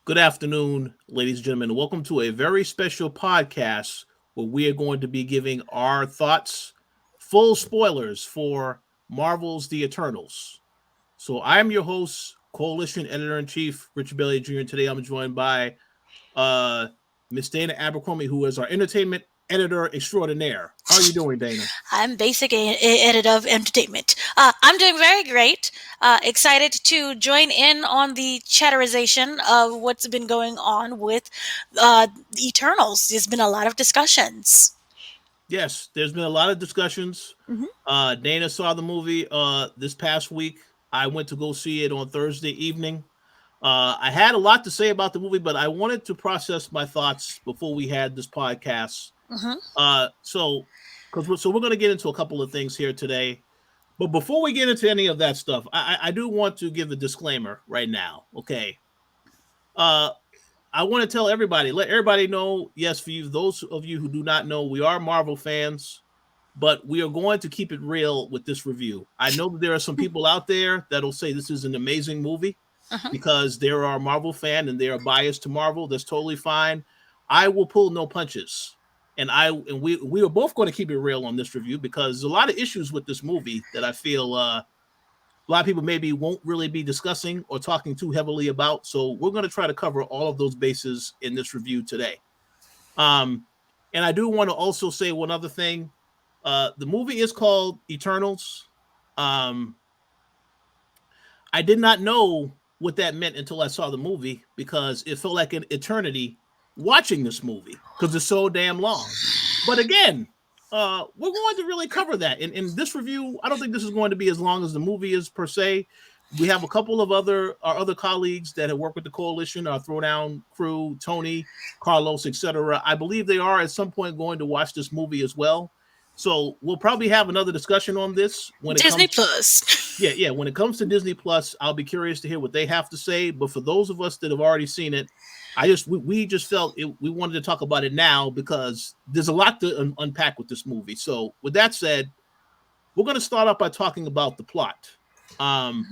Good afternoon, ladies and gentlemen. Welcome to a very special podcast where we are going to be giving our thoughts, full spoilers for Marvel's The Eternals. So I am your host, Koalition Editor in Chief, Richard Bailey Jr. And today I'm joined by uh, Miss Dana Abercrombie, who is our entertainment editor extraordinaire. How are you doing, Dana? I'm basically an editor of entertainment. I'm doing very great. Excited to join in on the chatterization of what's been going on with the Eternals. There's been a lot of discussions. Yes, there's been a lot of discussions. hmm Dana saw the movie this past week. I went to go see it on Thursday evening. I had a lot to say about the movie, but I wanted to process my thoughts before we had this podcast. hmm So we're going to get into a couple of things here today. But before we get into any of that stuff, I do want to give a disclaimer right now. Okay. Uh, I want to tell everybody, let everybody know, yes, for you, those of you who do not know, we are Marvel fans, but we are going to keep it real with this review. I know that there are some people out there that'll say this is an amazing movie hmm because they are a Marvel fan and they are biased to Marvel. That's totally fine. I will pull no punches. And we are both going to keep it real on this review because there's a lot of issues with this movie that I feel a lot of people maybe won't really be discussing or talking too heavily about. So we're going to try to cover all of those bases in this review today. Um, and I do want to also say one other thing. The movie is called Eternals. Um, I did not know what that meant until I saw the movie because it felt like an eternity watching this movie because it's so damn long. But again, we're going to really cover that in this review. I don't think this is going to be as long as the movie is per se. We have a couple of our other colleagues that have worked with the Koalition, our Throwdown crew, Tony, Carlos, etc. I believe they are at some point going to watch this movie as well. So we'll probably have another discussion on this when it Disney comes. Plus. Yeah. When it comes to Disney Plus, I'll be curious to hear what they have to say. But for those of us that have already seen it, we just felt we wanted to talk about it now because there's a lot to unpack with this movie. So with that said, we're going to start off by talking about the plot. Um,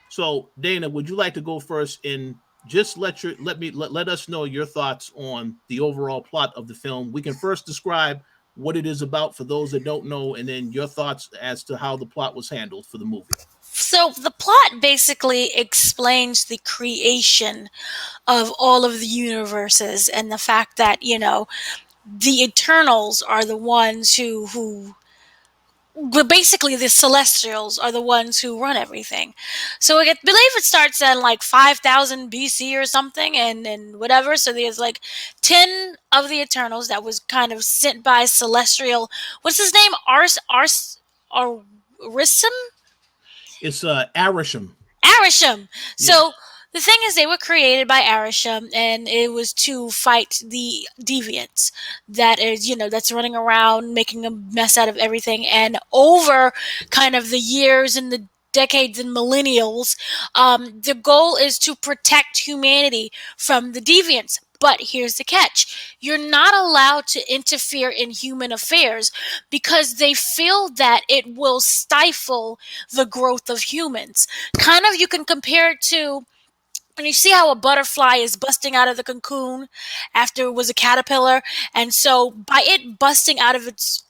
so Dana, would you like to go first and just let us know your thoughts on the overall plot of the film? We can first describe what it is about for those that don't know, and then your thoughts as to how the plot was handled for the movie. So the plot basically explains the creation of all of the universes and the fact that the Eternals are the ones who but basically the Celestials are the ones who run everything. So believe it starts in like 5000 BC or something, and whatever. So there's like 10 of the Eternals that was kind of sent by Celestial. What's his name? Arisum? It's Arisham. Arisham. Yeah. So the thing is, they were created by Arisham, and it was to fight the Deviants that is, that's running around making a mess out of everything. And over kind of the years and the decades and millennials, the goal is to protect humanity from the Deviants. But here's the catch. You're not allowed to interfere in human affairs because they feel that it will stifle the growth of humans. Kind of, you can compare it to and you see how a butterfly is busting out of the cocoon after it was a caterpillar, and so by it busting out of its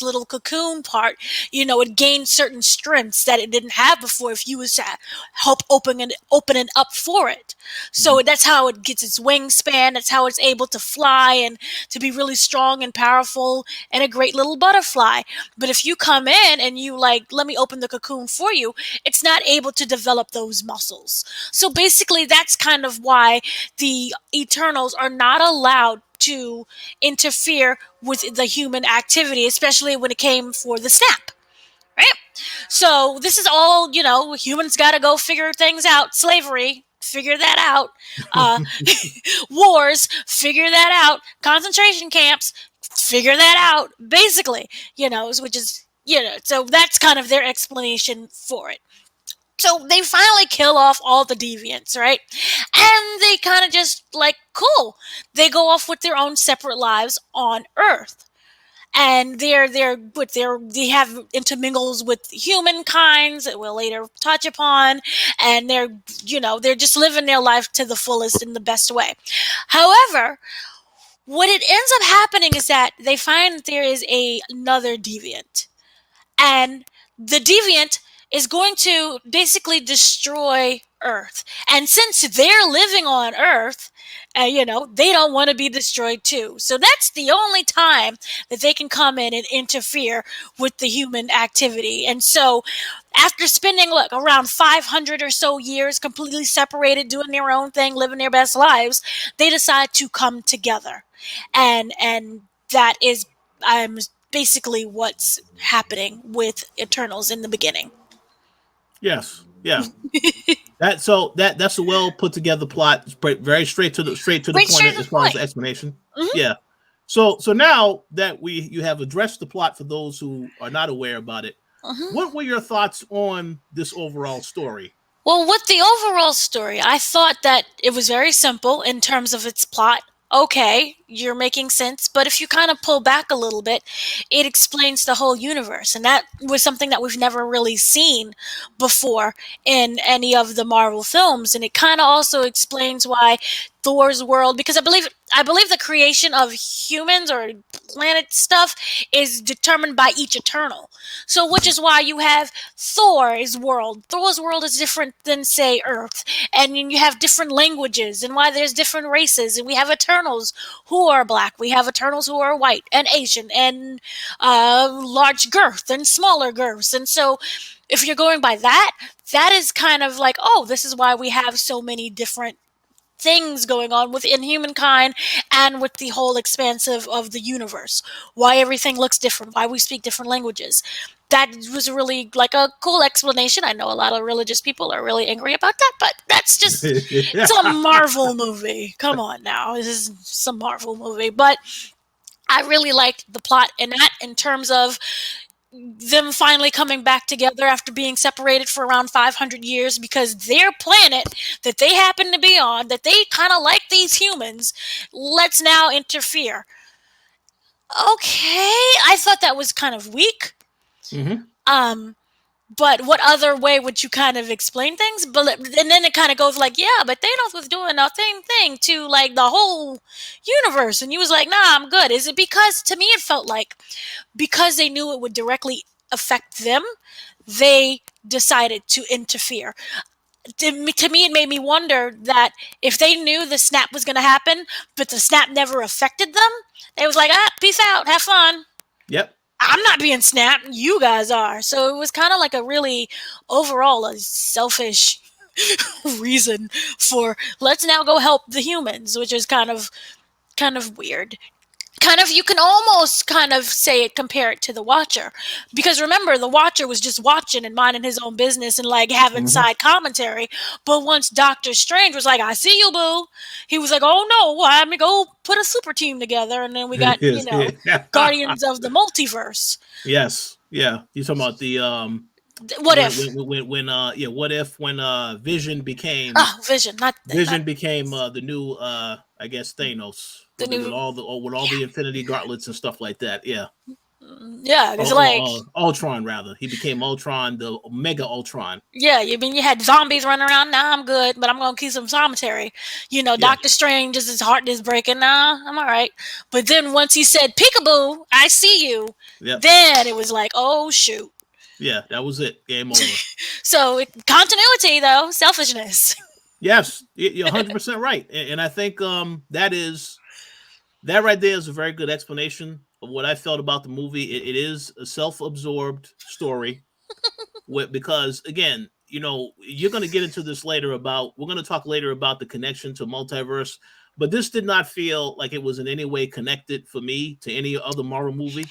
little cocoon part, it gained certain strengths that it didn't have before if you was to help open it up for it. So Mhm. that's how it gets its wingspan. That's how it's able to fly and to be really strong and powerful and a great little butterfly. But if you come in and you like, let me open the cocoon for you, it's not able to develop those muscles. So basically, that's kind of why the Eternals are not allowed to interfere with the human activity, especially when it came for the snap. Right? So this is all, humans got to go figure things out. Slavery, figure that out. Uh, Wars, figure that out. Concentration camps, figure that out. Basically, which is, so that's kind of their explanation for it. So they finally kill off all the deviants, right? And they kind of just like, cool. They go off with their own separate lives on Earth. and they have intermingles with humankinds that we'll later touch upon, and they're just living their life to the fullest in the best way. However, what it ends up happening is that they find that there is another deviant, and the deviant is going to basically destroy Earth. And since they're living on Earth, they don't want to be destroyed too. So that's the only time that they can come in and interfere with the human activity. And so after spending around 500 or so years completely separated, doing their own thing, living their best lives, they decide to come together. And that is basically what's happening with Eternals in the beginning. Yes, yeah. That's a well put together plot. It's very straight to the point as far as the explanation. Mm-hmm. Yeah. So now that you have addressed the plot for those who are not aware about it, Mm-hmm. what were your thoughts on this overall story? Well, with the overall story, I thought that it was very simple in terms of its plot. Okay, you're making sense, but if you kind of pull back a little bit, it explains the whole universe, and that was something that we've never really seen before in any of the Marvel films, and it kind of also explains why Thor's world, because I believe the creation of humans or planet stuff is determined by each Eternal. So, which is why you have Thor's world. Thor's world is different than, say, Earth, and you have different languages, and why there's different races, and we have Eternals who are black, we have Eternals who are white and Asian and large girth and smaller girths, and so if you're going by that, that is kind of like, oh, this is why we have so many different things going on within humankind and with the whole expanse of the universe. Why everything looks different, why we speak different languages. That was really like a cool explanation. I know a lot of religious people are really angry about that, but that's just, it's a Marvel movie. Come on now. This is some Marvel movie. But I really liked the plot in that, in terms of them finally coming back together after being separated for around 500 years, because their planet that they happen to be on, that they kind of like these humans, let's now interfere. Okay, I thought that was kind of weak. Mm-hmm. But what other way would you kind of explain things? But and then it kind of goes like, yeah, but Thanos was doing the same thing to like the whole universe, and you was like, nah, I'm good. Is it because, to me, it felt like because they knew it would directly affect them, they decided to interfere. To me, it made me wonder that if they knew the snap was going to happen, but the snap never affected them, they was like, peace out, have fun. Yep. I'm not being snapped, you guys are. So it was kind of like a really, overall, a selfish reason for, let's now go help the humans, which is kind of weird. Kind of, you can almost kind of compare it to the Watcher, because remember, the Watcher was just watching and minding his own business and like having side commentary. But once Doctor Strange was like, "I see you, boo," he was like, "Oh no, let me go put a super team together," and then we got Guardians of the Multiverse. Yes, yeah. You're talking about the What if when Vision became Vision became the new I guess Thanos, with all the Infinity Gauntlets and stuff like that. Yeah. Yeah, it's like Ultron, rather. He became Ultron, the Mega Ultron. Yeah, you mean you had zombies running around? Nah, I'm good, but I'm gonna keep some commentary. Doctor Strange, his heart is breaking. Nah, I'm all right. But then once he said, "Peekaboo, I see you," then it was like, oh shoot. Yeah, that was it. Game over. So continuity, though, selfishness. Yes, you're 100% right, and I think that right there is a very good explanation of what I felt about the movie. It is a self-absorbed story, because again, you're going to get into this later we're going to talk later about the connection to multiverse, but this did not feel like it was in any way connected for me to any other Marvel movie.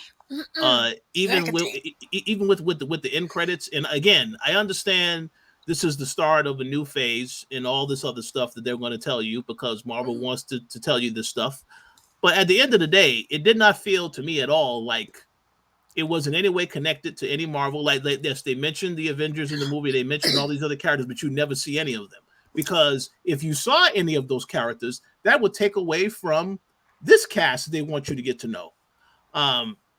Even with the end credits, and again, I understand this is the start of a new phase and all this other stuff that they're going to tell you, because Marvel wants to tell you this stuff. But at the end of the day, it did not feel to me at all like it was in any way connected to any Marvel. Like yes, they mentioned the Avengers in the movie, they mentioned all these other characters, but you never see any of them. Because if you saw any of those characters, that would take away from this cast they want you to get to know.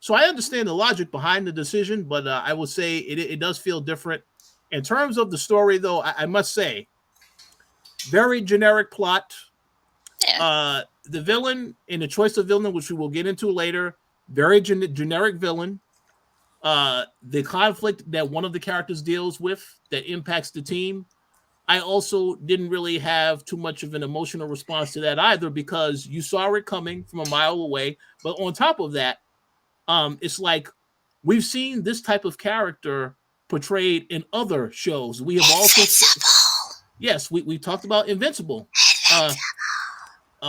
So I understand the logic behind the decision, but I would say it does feel different. In terms of the story, though, I must say, very generic plot. Yeah. The villain and the choice of villain, which we will get into later, very generic villain. The conflict that one of the characters deals with that impacts the team, I also didn't really have too much of an emotional response to that either because you saw it coming from a mile away. But on top of that, it's like we've seen this type of character portrayed in other shows. We have also, yes, we talked about Invincible. Uh,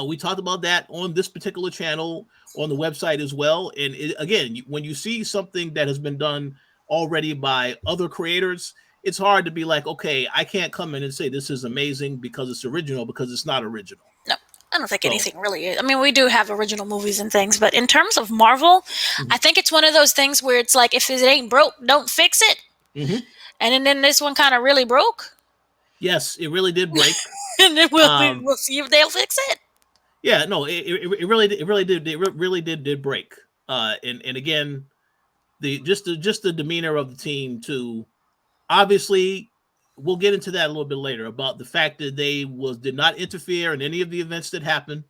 we talked about that on this particular channel on the website as well. And again, when you see something that has been done already by other creators, it's hard to be like, okay, I can't come in and say this is amazing because it's original because it's not original. No, I don't think So, anything really is. I mean, we do have original movies and things, but in terms of Marvel, I think it's one of those things where it's like, if it ain't broke, don't fix it. mm-hmm. And then this one kind of really broke. Yes, it really did break. And then we'll see if they'll fix it. Yeah, no, it really did break. And again, just the demeanor of the team too. Obviously, we'll get into that a little bit later about the fact that they did not interfere in any of the events that happened.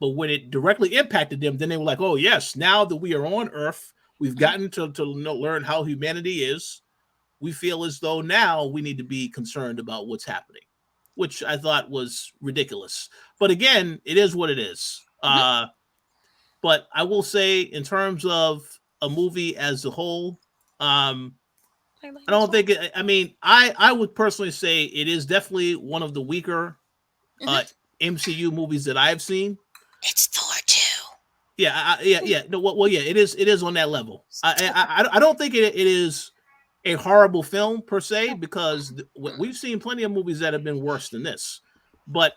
But when it directly impacted them, then they were like, "Oh yes, now that we are on Earth, we've gotten to learn how humanity is. We feel as though now we need to be concerned about what's happening," which I thought was ridiculous. But again, it is what it is. But I will say, in terms of a movie as a whole, I don't think it, I mean, I would personally say it is definitely one of the weaker MCU movies that I've seen. It's Thor 2. Yeah. No, well, yeah, it is on that level. I don't think it is a horrible film per se because we've seen plenty of movies that have been worse than this. But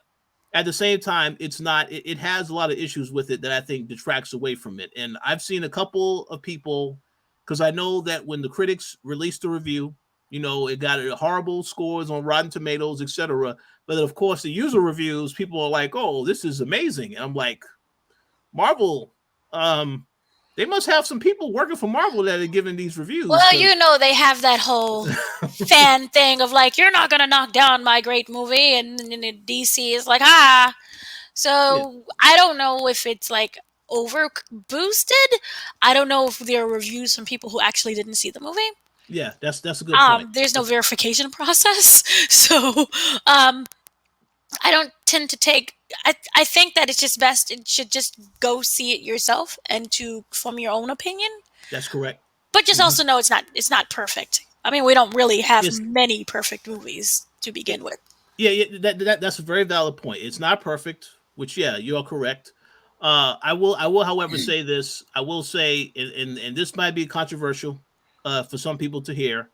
at the same time, it's not. It has a lot of issues with it that I think detracts away from it. And I've seen a couple of people, because I know that when the critics released the review, it got horrible scores on Rotten Tomatoes, etc. But of course, the user reviews, people are like, "Oh, this is amazing," and I'm like, Marvel, they must have some people working for Marvel that are giving these reviews. Well, they have that whole fan thing of like, you're not going to knock down my great movie. And DC is like, ah. So I don't know if it's like over boosted. I don't know if there are reviews from people who actually didn't see the movie. Yeah, that's a good point. There's no verification process. So I don't tend to take. I think that it's just best. It should just go see it yourself and to form your own opinion. That's correct. But just also know it's not perfect. I mean, we don't really have many perfect movies to begin with. Yeah, that's a very valid point. It's not perfect, which you're correct. I will, however, say this. I will say, and this might be controversial for some people to hear.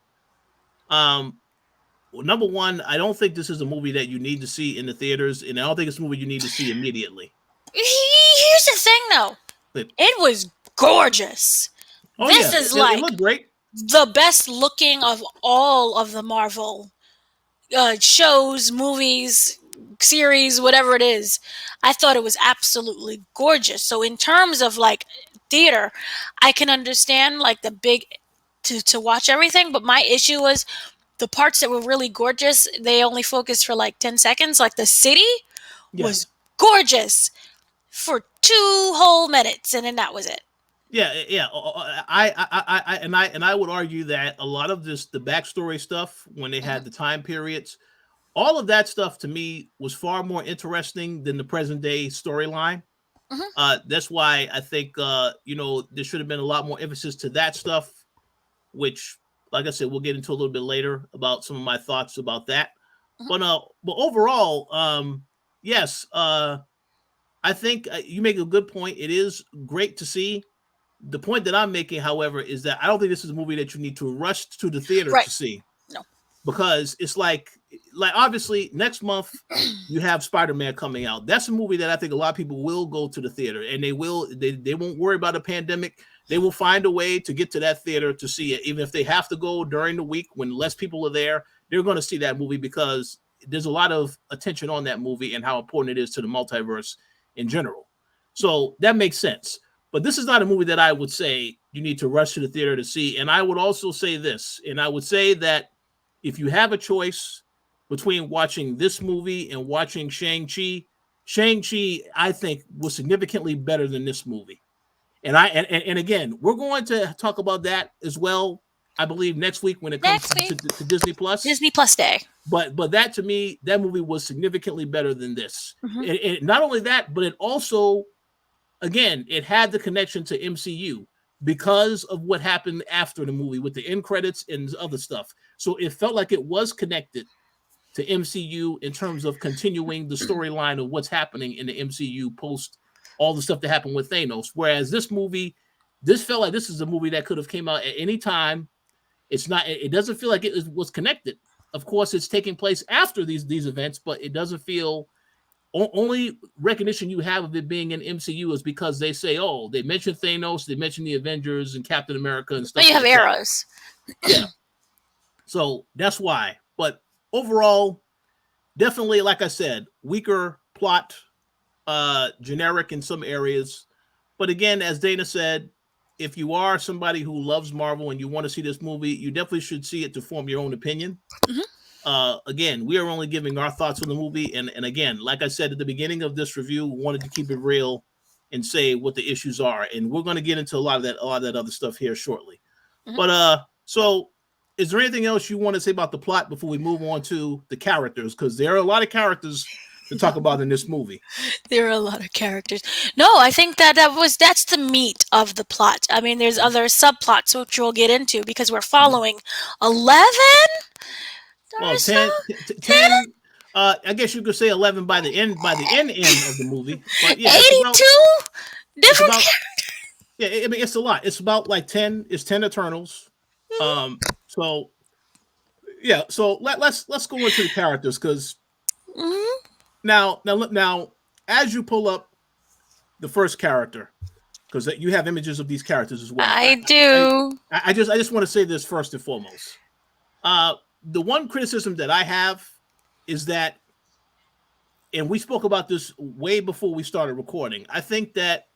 Number one, I don't think this is a movie that you need to see in the theaters, and I don't think it's a movie you need to see immediately. Here's the thing, though. It was gorgeous. This is it looked great. The best looking of all of the Marvel shows, movies, series, whatever it is. I thought it was absolutely gorgeous. So in terms of like theater, I can understand like the big to watch everything, but my issue was the parts that were really gorgeous, they only focused for like 10 seconds. Like the city was gorgeous for 2 whole minutes, and then that was it. Yeah. I would argue that a lot of the backstory stuff, when they had the time periods, all of that stuff to me was far more interesting than the present day storyline. That's why I think there should have been a lot more emphasis to that stuff, which, like I said, we'll get into a little bit later about some of my thoughts about that. But overall, yes, I think you make a good point. It is great to see. The point that I'm making, however, is that I don't think this is a movie that you need to rush to the theater to see. No, because it's like obviously next month you have Spider-Man coming out. That's a movie that I think a lot of people will go to the theater, and they won't worry about a pandemic. They will find a way to get to that theater to see it, even if they have to go during the week when less people are there. They're going to see that movie because there's a lot of attention on that movie and how important it is to the multiverse in general. So that makes sense. But this is not a movie that I would say, you need to rush to the theater to see. And I would also say this, and I would say that if you have a choice between watching this movie and watching Shang-Chi, I think, was significantly better than this movie. And again, we're going to talk about that as well, I believe, next week when it comes to Disney Plus. Disney Plus Day. But that, to me, that movie was significantly better than this. And not only that, but it also, again, it had the connection to MCU because of what happened after the movie with the end credits and other stuff. So it felt like it was connected to MCU in terms of continuing the storyline of what's happening in the MCU post all the stuff that happened with Thanos. Whereas this movie, this felt like this is a movie that could have came out at any time. It's not. It doesn't feel like it was connected. Of course, it's taking place after these events, but it doesn't feel. Only recognition you have of it being in MCU is because they say, "Oh, they mentioned Thanos, they mentioned the Avengers and Captain America and stuff." But you have Eros. Yeah. So that's why. But overall, definitely, like I said, weaker plot, generic in some areas. But again, as Dana said, if you are somebody who loves Marvel and you want to see this movie, you definitely should see it to form your own opinion. Again, we are only giving our thoughts on the movie. And again, like I said at the beginning of this review, we wanted to keep it real and say what the issues are. And we're going to get into a lot of that other stuff here shortly. But so is there anything else you want to say about the plot before we move on to the characters? Because there are a lot of characters to talk about in this movie. There are a lot of characters. No, I think that's the meat of the plot. I mean, there's other subplots which we'll get into because we're following 11. Well, 10. I guess you could say 11 by the end of the movie. But yeah, 82 different characters. Yeah, I mean, it's a lot. It's about like 10. It's 10 Eternals. So yeah. So let's go into the characters because now as you pull up the first character, because you have images of these characters as well. I do. I just want to say this first and foremost. The one criticism that I have is that, and we spoke about this way before we started recording, I think that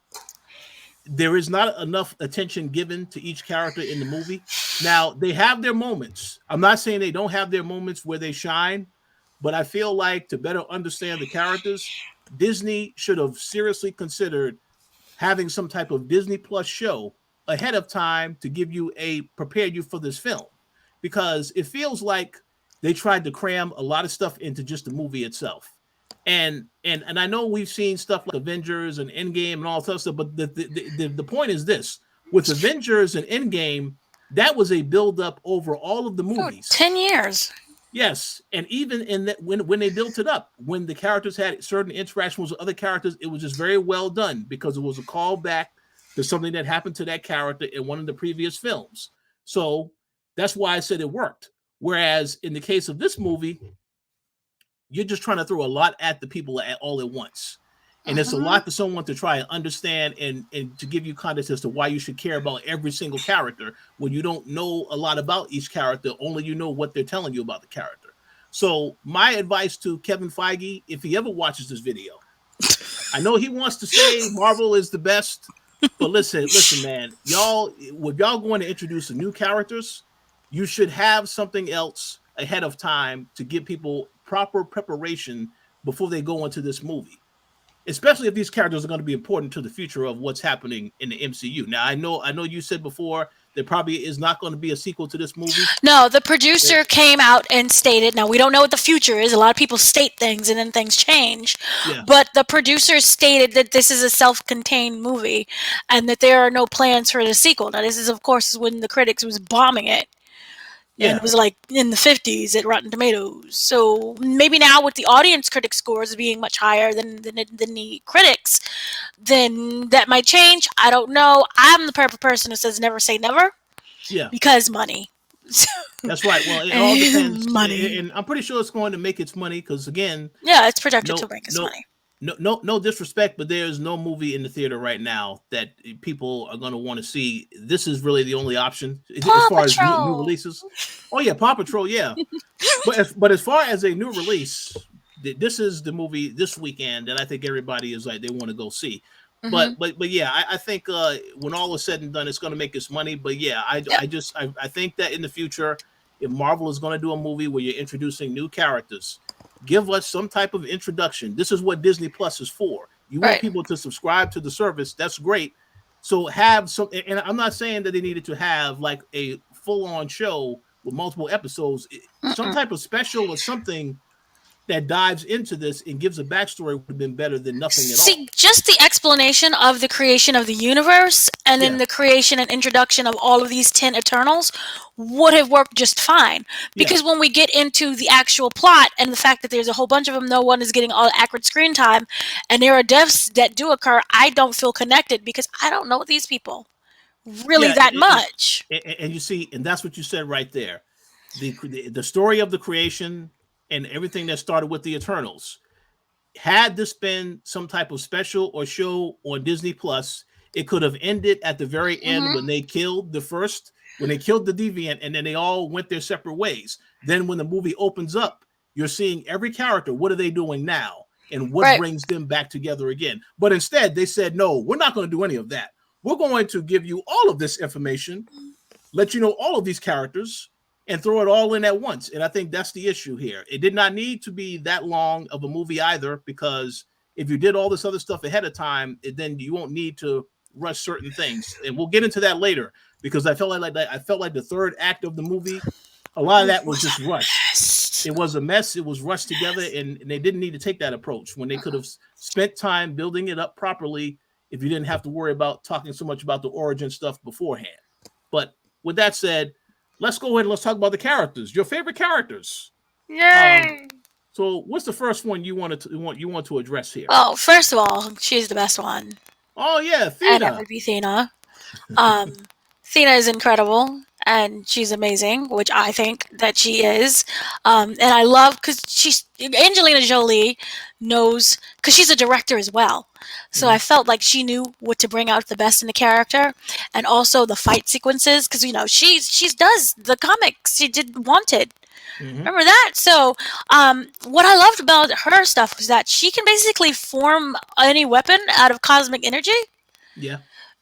there is not enough attention given to each character in the movie. Now, they have their moments. I'm not saying they don't have their moments where they shine, but I feel like to better understand the characters, Disney should have seriously considered having some type of Disney Plus show ahead of time to prepare you for this film. Because it feels like they tried to cram a lot of stuff into just the movie itself. And I know we've seen stuff like Avengers and Endgame and all that stuff, but the point is this. With Avengers and Endgame, that was a build-up over all of the movies. 10 years. Yes, and even in that when they built it up, when the characters had certain interactions with other characters, it was just very well done because it was a callback to something that happened to that character in one of the previous films. So that's why I said it worked. Whereas in the case of this movie, you're just trying to throw a lot at the people all at once. And it's a lot to someone to try and understand and to give you context as to why you should care about every single character when you don't know a lot about each character, only you know what they're telling you about the character. So my advice to Kevin Feige, if he ever watches this video, I know he wants to say Marvel is the best, but listen, man, if y'all going to introduce new characters, you should have something else ahead of time to give people proper preparation before they go into this movie. Especially if these characters are going to be important to the future of what's happening in the MCU. Now, I know you said before there probably is not going to be a sequel to this movie. No, the producer came out and stated, now we don't know what the future is. A lot of people state things and then things change. Yeah. But the producer stated that this is a self-contained movie and that there are no plans for the sequel. Now, this is, of course, when the critics was bombing it. And it was like in the 50s at Rotten Tomatoes. So maybe now with the audience critic scores being much higher than the critics, then that might change. I don't know. I'm the type of person who says never say never. Yeah. Because money. That's right. Well, it all depends. Money. And I'm pretty sure it's going to make its money because, again... Yeah, it's projected to make its money. No disrespect, but there is no movie in the theater right now that people are going to want to see. This is really the only option as far as new releases. Oh yeah, Paw Patrol, yeah. but as far as a new release, this is the movie this weekend that I think everybody is like they want to go see. Mm-hmm. But yeah, I think when all is said and done, it's going to make its money. But yeah, Yeah. I think that in the future, if Marvel is going to do a movie where you're introducing new characters, give us some type of introduction. This is what Disney Plus is for. You want Right. people to subscribe to the service. That's great. So have some, and I'm not saying that they needed to have like a full on show with multiple episodes. Some Mm-mm. type of special or something that dives into this and gives a backstory would have been better than nothing at all. See, just the explanation of the creation of the universe and then Yeah, the creation and introduction of all of these 10 Eternals would have worked just fine. yeah. Because when we get into the actual plot and the fact that there's a whole bunch of them, no one is getting all accurate screen time, and there are deaths that do occur, I don't feel connected because I don't know these people really Yeah, that much. and you see, and that's what you said right there. The story of the creation and everything that started with the Eternals. Had this been some type of special or show on Disney Plus, it could have ended at the very end Mm-hmm. when they killed the first, when they killed the Deviant, and then they all went their separate ways. Then when the movie opens up, you're seeing every character. What are they doing now? And what Right. brings them back together again? But instead, they said, no, we're not going to do any of that. We're going to give you all of this information, let you know all of these characters, and throw it all in at once. And I think that's the issue here. It did not need to be that long of a movie either, because if you did all this other stuff ahead of time, then you won't need to rush certain things. And we'll get into that later, because I felt like the third act of the movie, a lot of that was just rushed. Yes. It was a mess. It was rushed together, and they didn't need to take that approach when they could have spent time building it up properly. If you didn't have to worry about talking so much about the origin stuff beforehand. But with that said, let's go ahead and let's talk about the characters. Your favorite characters. Um, Yay! so what's the first one you want to address here? Well, first of all, she's the best one, Oh yeah, and that Theta. would be Thena. Um, Thena is incredible and she's amazing, which I think that she is. And I love because she's Angelina Jolie knows because she's a director as well. So Mm-hmm, I felt like she knew what to bring out the best in the character, and also the fight sequences because she does the comics. She did Wanted. mm-hmm. Remember that? So, what I loved about her stuff was that she can basically form any weapon out of cosmic energy. Yeah.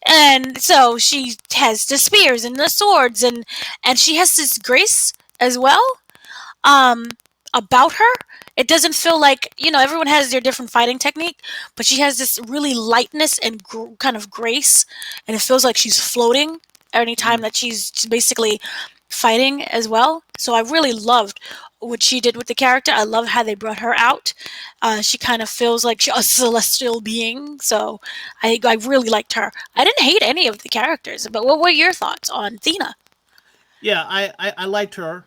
And so she has the spears and the swords, and she has this grace as well um about her. It doesn't feel like, everyone has their different fighting technique, but she has this really lightness and kind of grace, and it feels like she's floating any time Mm-hmm. that she's basically fighting as well. So I really loved what she did with the character. I love how they brought her out. She kind of feels like a celestial being, so I really liked her. I didn't hate any of the characters, but what were your thoughts on Thena? Yeah, I liked her.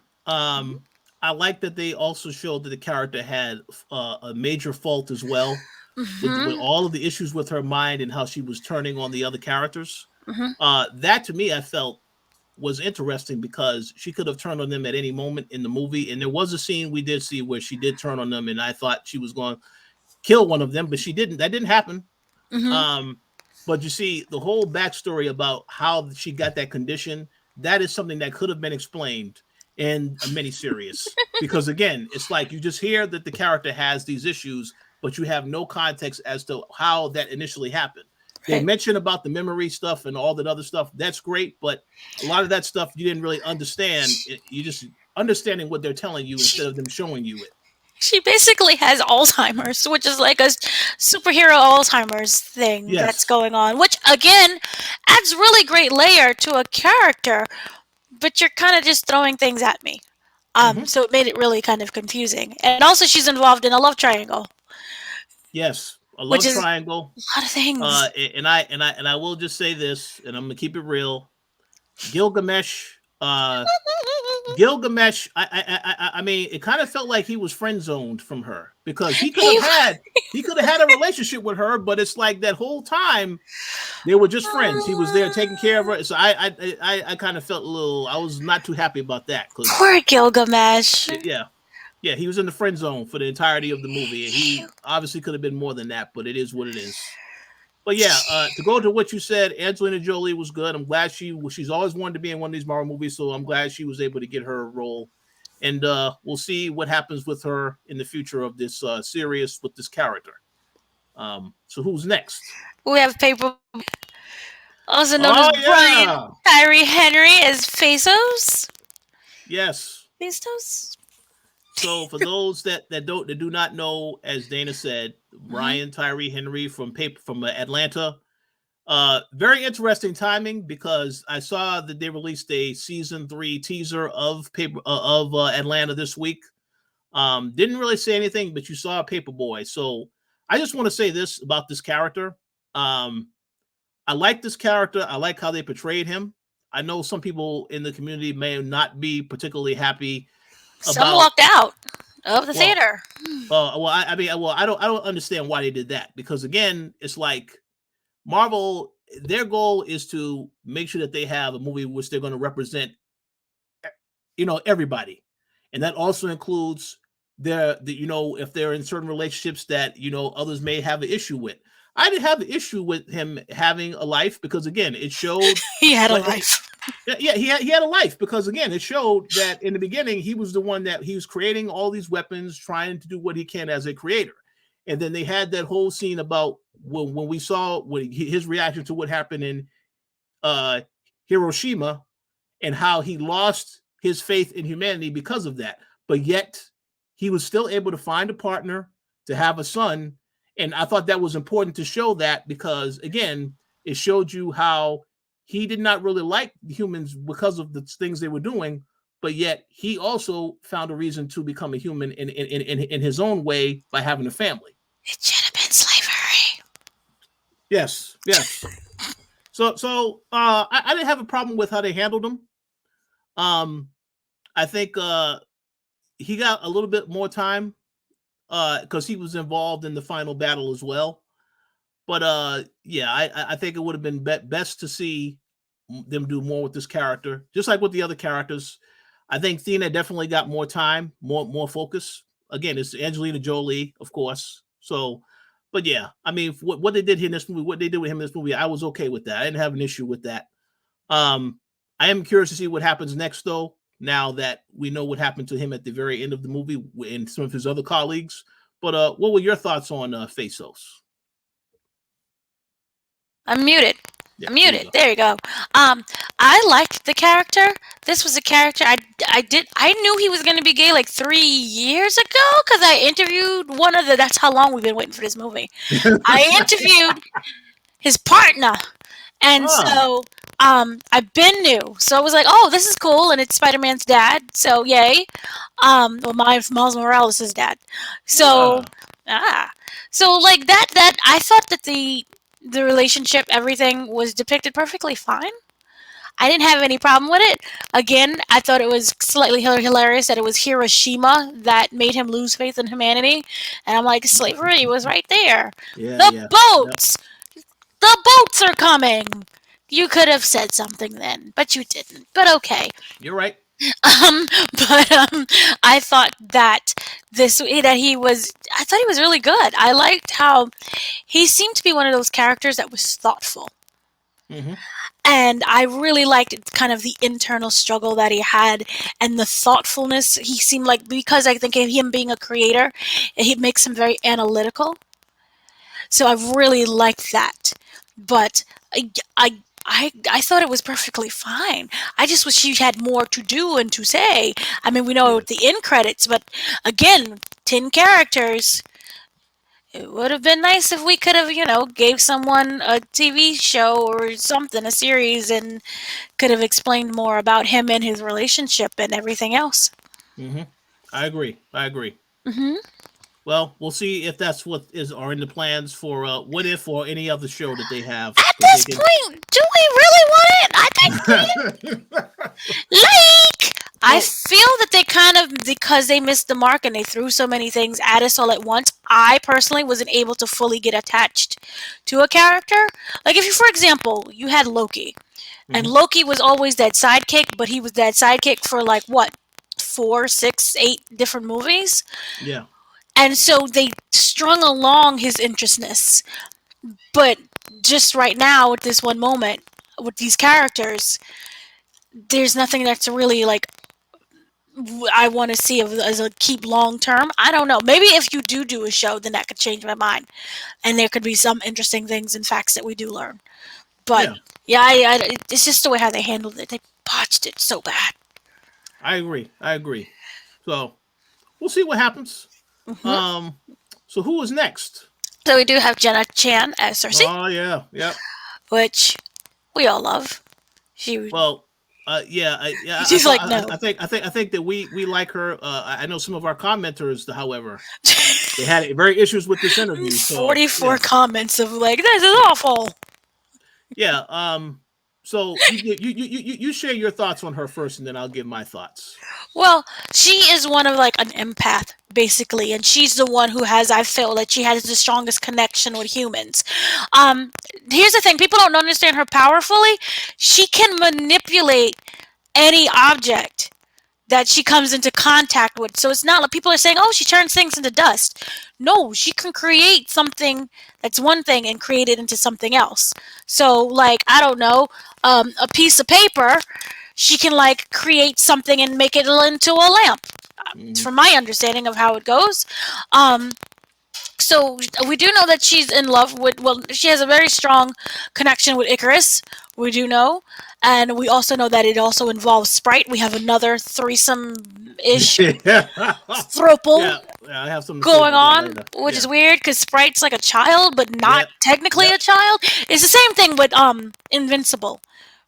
I like that they also showed that the character had a major fault as well, with Mm-hmm. all of the issues with her mind and how she was turning on the other characters. Mm-hmm. That to me, I felt was interesting because she could have turned on them at any moment in the movie. And there was a scene we did see where she did turn on them, and I thought she was going to kill one of them, but she didn't. That didn't happen. Mm-hmm. Um, but you see, the whole backstory about how she got that condition, that is something that could have been explained in a miniseries. Because again, it's like you just hear that the character has these issues, but you have no context as to how that initially happened. They Right. mentioned about the memory stuff and all that other stuff. That's great, but a lot of that stuff you didn't really understand. You just understanding what they're telling you instead She of them showing you it. she basically has Alzheimer's, which is like a superhero Alzheimer's thing that's Yes. going on, which again adds really great layer to a character, but you're kind of just throwing things at me. Hmm. So it made it really kind of confusing. And also she's involved in a love triangle, Yes. A which love is triangle. a lot of things. And I will just say this, and I'm gonna keep it real. Gilgamesh, Gilgamesh. I mean, it kind of felt like he was friend zoned from her because He, he could have had a relationship with her, but it's like that whole time they were just friends. He was there taking care of her, so I kind of felt a little. I was not too happy about that because poor Gilgamesh. yeah, yeah, he was in the friend zone for the entirety of the movie, and he obviously could have been more than that, but it is what it is. But yeah, to go to what you said, Angelina Jolie was good. I'm glad she's always wanted to be in one of these Marvel movies, so I'm glad she was able to get her role. And we'll see what happens with her in the future of this series with this character. So who's next? We have Paper, also known as Oh Brian yeah, Tyree Henry as Phasos. yes. Phasos. So for those that do not know, as Dana said, Hmm. Brian Tyree Henry from Atlanta. Very interesting timing because I saw that they released a season 3 teaser of Atlanta this week. Didn't really say anything, but you saw Paperboy. So I just want to say this about this character. Um, I like this character. I like how they portrayed him. I know some people in the community may not be particularly happy Some about. walked out of the Well, theater. I mean, well, I don't understand why they did that because again, it's like Marvel. Their goal is to make sure that they have a movie which they're going to represent, everybody, and that also includes if they're in certain relationships that others may have an issue with. I didn't have an issue with him having a life because again, it showed He had a like life. yeah, he had a life because again, it showed that in the beginning he was the one that he was creating all these weapons, trying to do what he can as a creator. And then they had that whole scene about when we saw his reaction to what happened in uh, Hiroshima and how he lost his faith in humanity because of that. But yet he was still able to find a partner to have a son. And I thought that was important to show that because, again, it showed you how he did not really like humans because of the things they were doing. But yet he also found a reason to become a human in his own way by having a family. It should have been slavery. Yes, yes. I didn't have a problem with how they handled him. Um, I think he got a little bit more time because he was involved in the final battle as well. But yeah, I think it would have been best to see them do more with this character, just like with the other characters. I think Thena definitely got more time, more focus. Again, it's Angelina Jolie, of course. So, but yeah, I mean, what they did here in this movie, what they did with him in this movie, I was okay with that. I didn't have an issue with that. Um, I am curious to see what happens next, though. Now that we know what happened to him at the very end of the movie and some of his other colleagues, but what were your thoughts on Phasos? I'm muted. Yeah, I'm there you muted. go. There you go. Um, I liked the character. This was a character I knew he was going to be gay like 3 years ago because I interviewed one of the. That's how long we've been waiting for this movie. I interviewed his partner, and Ah, so I've been new. So I was like, oh, this is cool, and it's Spider Man's dad. So yay. Well, Miles Morales' dad. So ah, ah, so like that I thought that the relationship, everything was depicted perfectly fine. I didn't have any problem with it. Again, I thought it was slightly hilarious that it was Hiroshima that made him lose faith in humanity, and I'm like, slavery was right there. yeah, The yeah, yep. boats, the boats are coming. You could have said something then, but you didn't. But okay. You're right. Um, but I thought that I thought he was really good. I liked how he seemed to be one of those characters that was thoughtful. Mm-hmm. And I really liked kind of the internal struggle that he had and the thoughtfulness. He seemed like, because I think of him being a creator, he makes him very analytical. So I really liked that. But I, I thought it was perfectly fine. I just wish she had more to do and to say. I mean, we know Yeah. with the end credits, but again, 10 characters. It would have been nice if we could have, gave someone a TV show or something, a series, and could have explained more about him and his relationship and everything else. Mm-hmm. I agree. I agree. Hmm. Well, we'll see if that's what is are in the plans for What If or any other show that they have At because they this can. point, do we really want it? I think like I Well, feel that they kind of, because they missed the mark and they threw so many things at us all at once. I personally wasn't able to fully get attached to a character. Like if you, for example, you had Loki, and hmm, Loki was always that sidekick, but he was that sidekick for like what, 4, 6, 8 different movies, yeah. and so they strung along his interestness. But just right now, at this one moment, with these characters, there's nothing that's really like I want to see as a keep long term. I don't know. Maybe if you do a show, then that could change my mind, and there could be some interesting things and facts that we do learn. But Yeah, yeah, it's just the way how they handled it. They botched it so bad. I agree. I agree. So we'll see what happens. Hmm. Um, so who is next? So we do have Jenna Chan as Cersei, Oh yeah, yep. which we all love. She Well, yeah, yeah. she's like no. I think that we like her. I know some of our commenters, however, they had very issues with this interview. So 44 yeah, comments of like this is awful. yeah. So you share your thoughts on her first, and then I'll give my thoughts. Well, she is one of like an empath basically, and she's the one who has I feel that she has the strongest connection with humans. Um, Here's the thing: people don't understand her power fully. She can manipulate any object that she comes into contact with. So it's not like people are saying, "Oh, she turns things into dust." No, she can create something that's one thing and create it into something else. So, like I don't know, a piece of paper, she can like create something and make it into a lamp. Hmm. From my understanding of how it goes. Um, so we do know that she's in love with. Well, she has a very strong connection with Icarus. We do know, and we also know that it also involves Sprite. We have another threesome ish yeah, throuple yeah. I have something to say going about that on, later. which is Yeah, weird because Sprite's like a child, but not yep, technically yep, a child. It's the same thing with Invincible.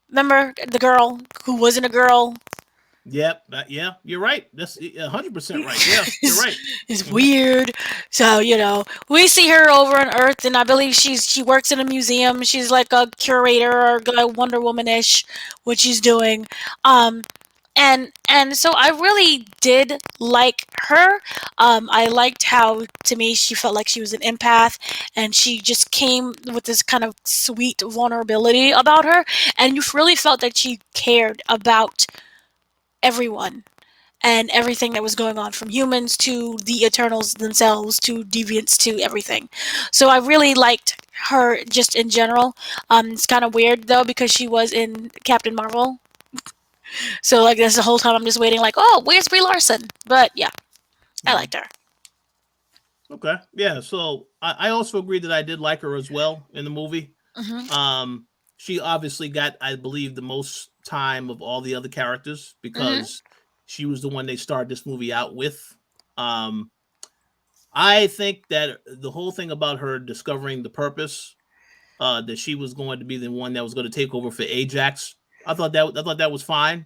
Remember the girl who wasn't a girl? yep. Yeah, you're right. That's 100% right. Yeah, you're is right. is Hmm. weird. So we see her over on Earth, and I believe she works in a museum. She's like a curator or like Wonder Woman ish, what she's doing. Um, and so I really did like her. I liked how to me she felt like she was an empath, and she just came with this kind of sweet vulnerability about her, and you really felt that she cared about everyone and everything that was going on from humans to the Eternals themselves to Deviants to everything. So I really liked her just in general. It's kind of weird though because she was in Captain Marvel. So like that's the whole time I'm just waiting like, oh, where's Brie Larson? But yeah, I Hmm. liked her. Okay. Yeah. So I also agree that I did like her as well in the movie. Hmm. Um, she obviously got, I believe, the most time of all the other characters Hmm. because she was the one they started this movie out with. Um, I think that the whole thing about her discovering the purpose, that she was going to be the one that was going to take over for Ajax, I thought that was fine.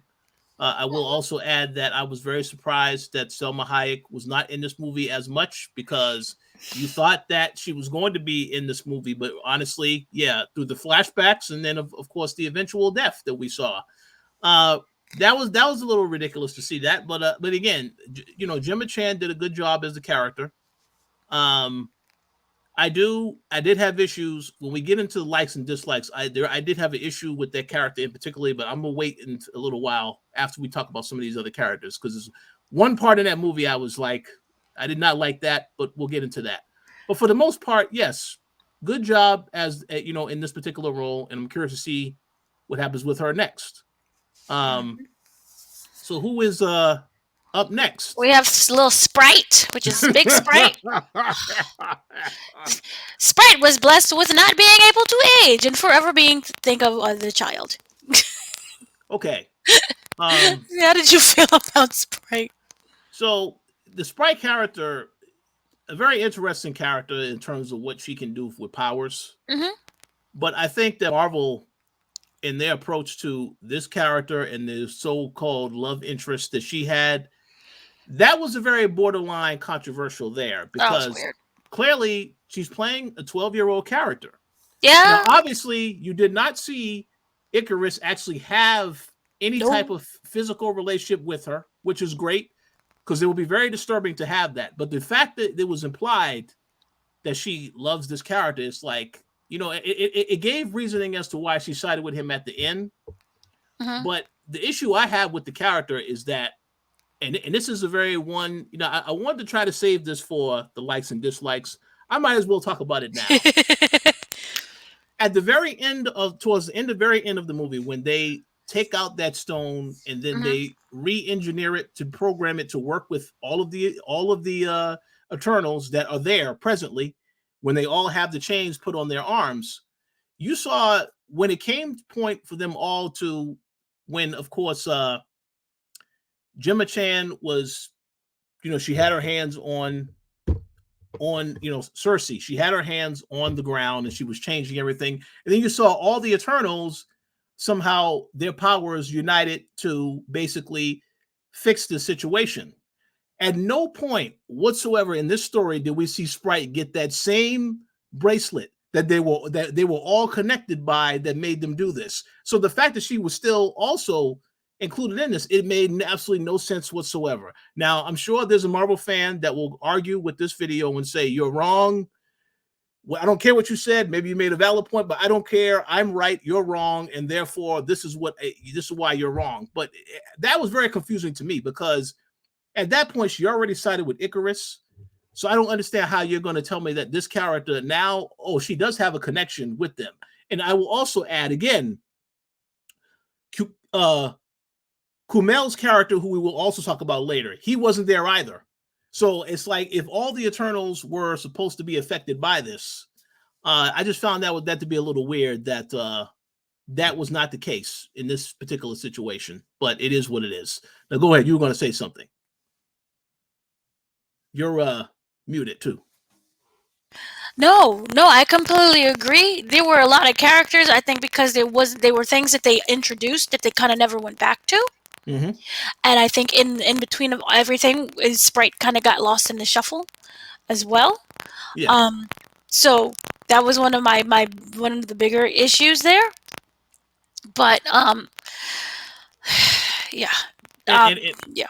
I will also add that I was very surprised that Selma Hayek was not in this movie as much because you thought that she was going to be in this movie, but honestly, yeah, through the flashbacks and then of course the eventual death that we saw, uh, that was a little ridiculous to see that. But again, Gemma Chan did a good job as the character. Um, I did have issues when we get into the likes and dislikes. I did have an issue with that character in particular, but I'm gonna wait in a little while after we talk about some of these other characters because there's one part in that movie I was like, I did not like that, but we'll get into that. But for the most part, yes, good job as in this particular role, and I'm curious to see what happens with her next. Um, so who is up next? We have little Sprite, which is Big Sprite. Sprite was blessed with not being able to age and forever being think of the child. Okay. Um, How did you feel about Sprite? so the Sprite character, a very interesting character in terms of what she can do with powers. Hmm. But I think that Marvel, in their approach to this character and the so-called love interest that she had, that was a very borderline controversial there That was because weird. clearly she's playing a 12-year-old character. Now, Yeah. obviously, you did not see Icarus actually have any type No. of physical relationship with her, which is great because it would be very disturbing to have that. But the fact that it was implied that she loves this character, it's like, it gave reasoning as to why she sided with him at the end. Hmm. But the issue I have with the character is that, and this is a very one, I wanted to try to save this for the likes and dislikes. I might as well talk about it now. At the very end of, towards the end, the very end of the movie, when they take out that stone and then Mhm. they re-engineer it to program it to work with all of the Eternals that are there presently, when they all have the chains put on their arms, you saw when it came point for them all to, when of course Gemma Chan was, she had her hands on Cersei. She had her hands on the ground and she was changing everything. And then you saw all the Eternals, somehow their powers united to basically fix the situation. At no point whatsoever in this story did we see Sprite get that same bracelet that they were all connected by that made them do this. So the fact that she was still also included in this, it made absolutely no sense whatsoever. Now, I'm sure there's a Marvel fan that will argue with this video and say, you're wrong. Well, I don't care what you said. Maybe you made a valid point, but I don't care. I'm right. You're wrong. And therefore, this is why you're wrong. But that was very confusing to me, because at that point, she already sided with Icarus. So I don't understand how you're going to tell me that this character now, she does have a connection with them. And I will also add again, Kumail's character, who we will also talk about later, he wasn't there either. So it's like, if all the Eternals were supposed to be affected by this, I just found that to be a little weird that that was not the case in this particular situation. But it is what it is. Now go ahead. You were going to say something. You're muted too. No, I completely agree. There were a lot of characters, I think, because there were things that they introduced that they kind of never went back to. Mm-hmm. And I think in between of everything, Sprite kind of got lost in the shuffle as well. Yeah. So that was one of one of the bigger issues there. But yeah. Yeah.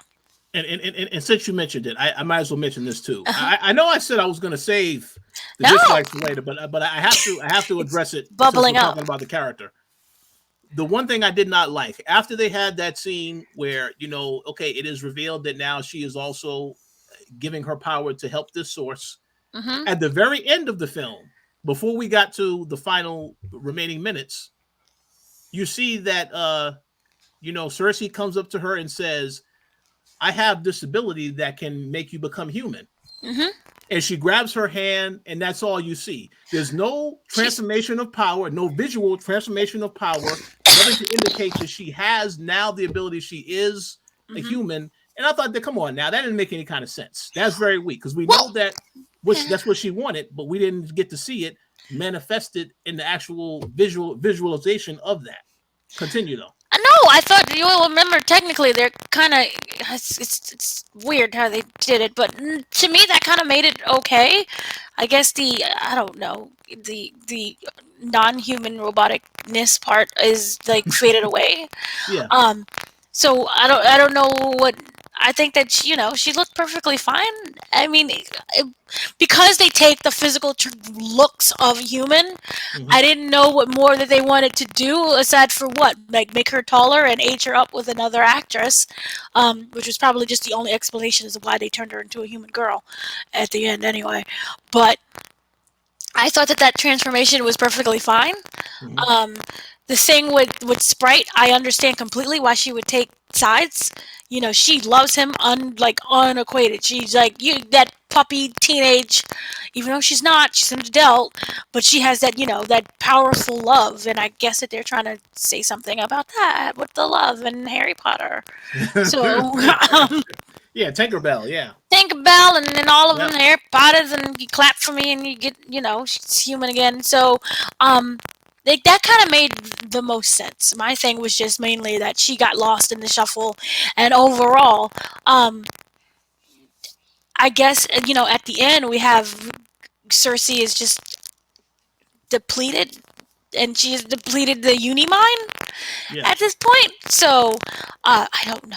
And since you mentioned it, I might as well mention this too. Uh-huh. I know I said I was going to save the No! dislikes for later, but I have to address it Bubbling since we're up. talking about the character. The one thing I did not like, after they had that scene where, okay, it is revealed that now she is also giving her power to help this source. Mm-hmm. At the very end of the film, before we got to the final remaining minutes, you see that Cersei comes up to her and says, I have this ability that can make you become human. Mm-hmm. And she grabs her hand, and that's all you see. There's no transformation of power, no visual transformation of power, nothing to indicate that she has now the ability, she is a human. And I thought, that come on now, that didn't make any kind of sense. That's very weak, because we know that that's what she wanted, but we didn't get to see it manifested in the actual visualization of that. Continue though. No, I thought you'll remember. Technically, they're kind of it's weird how they did it, but to me that kind of made it okay. I guess I don't know, the non-human roboticness part is like faded away. Yeah. So I don't know what. I think that she looked perfectly fine. I mean, because they take the physical looks of human, I didn't know what more that they wanted to do aside for what, like make her taller and age her up with another actress, which was probably just the only explanation as to why they turned her into a human girl at the end anyway. But I thought that transformation was perfectly fine. The thing with Sprite, I understand completely why she would take sides. She loves him unequated. She's like that puppy teenage, even though she's not, she's an adult, but she has that that powerful love, and I guess that they're trying to say something about that with the love in Harry Potter. So yeah, Tinkerbell, yeah. Tinkerbell and then all of them, Harry Potters, and you clap for me and you get she's human again. So that kind of made the most sense. My thing was just mainly that she got lost in the shuffle, and overall, I guess at the end we have Cersei is just depleted, and she's depleted the Unimind at this point. So I don't know.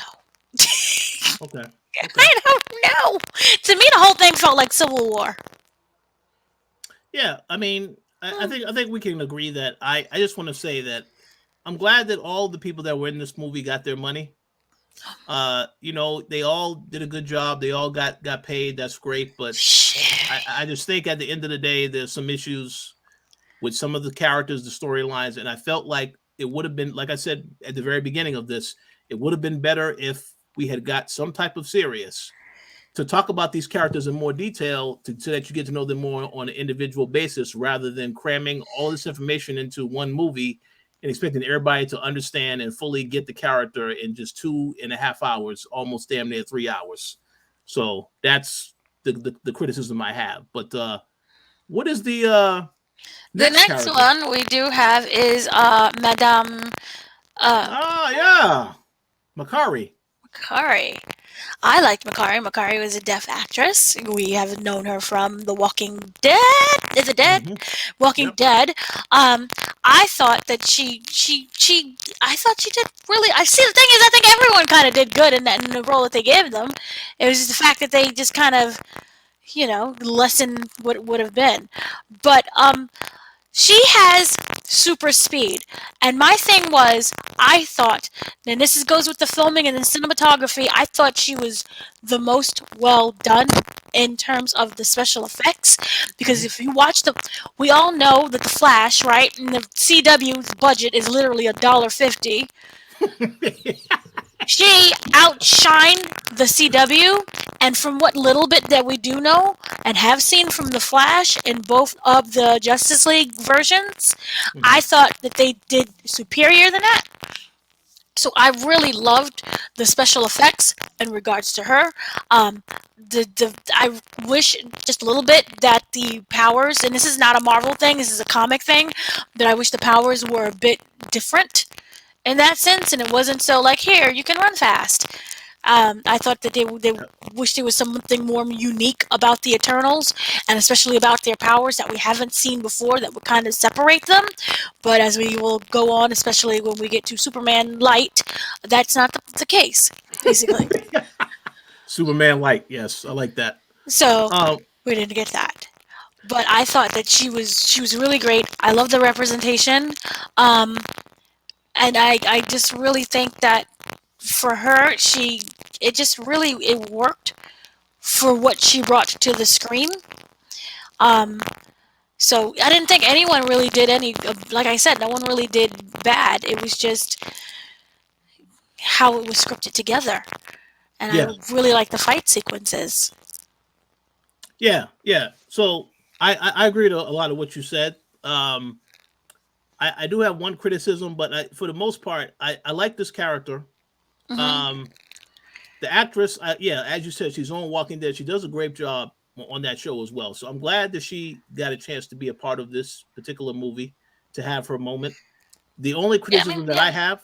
Okay. I don't know. To me, the whole thing felt like Civil War. Yeah, I mean, I think we can agree that I just want to say that I'm glad that all the people that were in this movie got their money. They all did a good job. They all got paid. That's great. But I just think at the end of the day, there's some issues with some of the characters, the storylines, and I felt like it would have been, like I said at the very beginning of this, it would have been better if we had got some type of series to talk about these characters in more detail so that you get to know them more on an individual basis rather than cramming all this information into one movie and expecting everybody to understand and fully get the character in just 2.5 hours, almost damn near 3 hours. So that's the criticism I have. But what is the The next next character? one we do have is Madame Ah, yeah, Makari. Kari. I liked Makari. Makari was a deaf actress. We have known her from The Walking Dead. Is it Dead? Mm-hmm. Walking Yep. Dead. I thought that I thought she did really. I see. The thing is, I think everyone kind of did good in that in the role that they gave them. It was just the fact that they just kind of, lessen what it would have been. But she has super speed. And my thing was, I thought, and goes with the filming and the cinematography, I thought she was the most well done in terms of the special effects. Because if you watch we all know that the Flash, right, and the CW's budget is literally $1.50. She outshined the CW, and from what little bit that we do know and have seen from the Flash in both of the Justice League versions, I thought that they did superior than that. So I really loved the special effects in regards to her. I wish just a little bit that the powers, and this is not a Marvel thing, this is a comic thing, that I wish the powers were a bit different in that sense, and it wasn't so like, here, you can run fast. I thought that they wished there was something more unique about the Eternals, and especially about their powers that we haven't seen before that would kind of separate them. But as we will go on, especially when we get to Superman Light, that's not the case, basically. Superman Light. Yes, I like that. So Um, we didn't get that. But I thought that she was really great. I love the representation. Um, and I just really think that for her, it worked for what she brought to the screen. Um, so I didn't think anyone really did like I said, no one really did bad. It was just how it was scripted together. And I yeah, really like the fight sequences. yeah. So I agree to a lot of what you said. I do have one criticism, but for the most part, I like this character. Hmm. Um, the actress, yeah, as you said, she's on Walking Dead. She does a great job on that show as well. So I'm glad that she got a chance to be a part of this particular movie, to have her moment. The only Yeah, I mean, criticism that yeah, I have,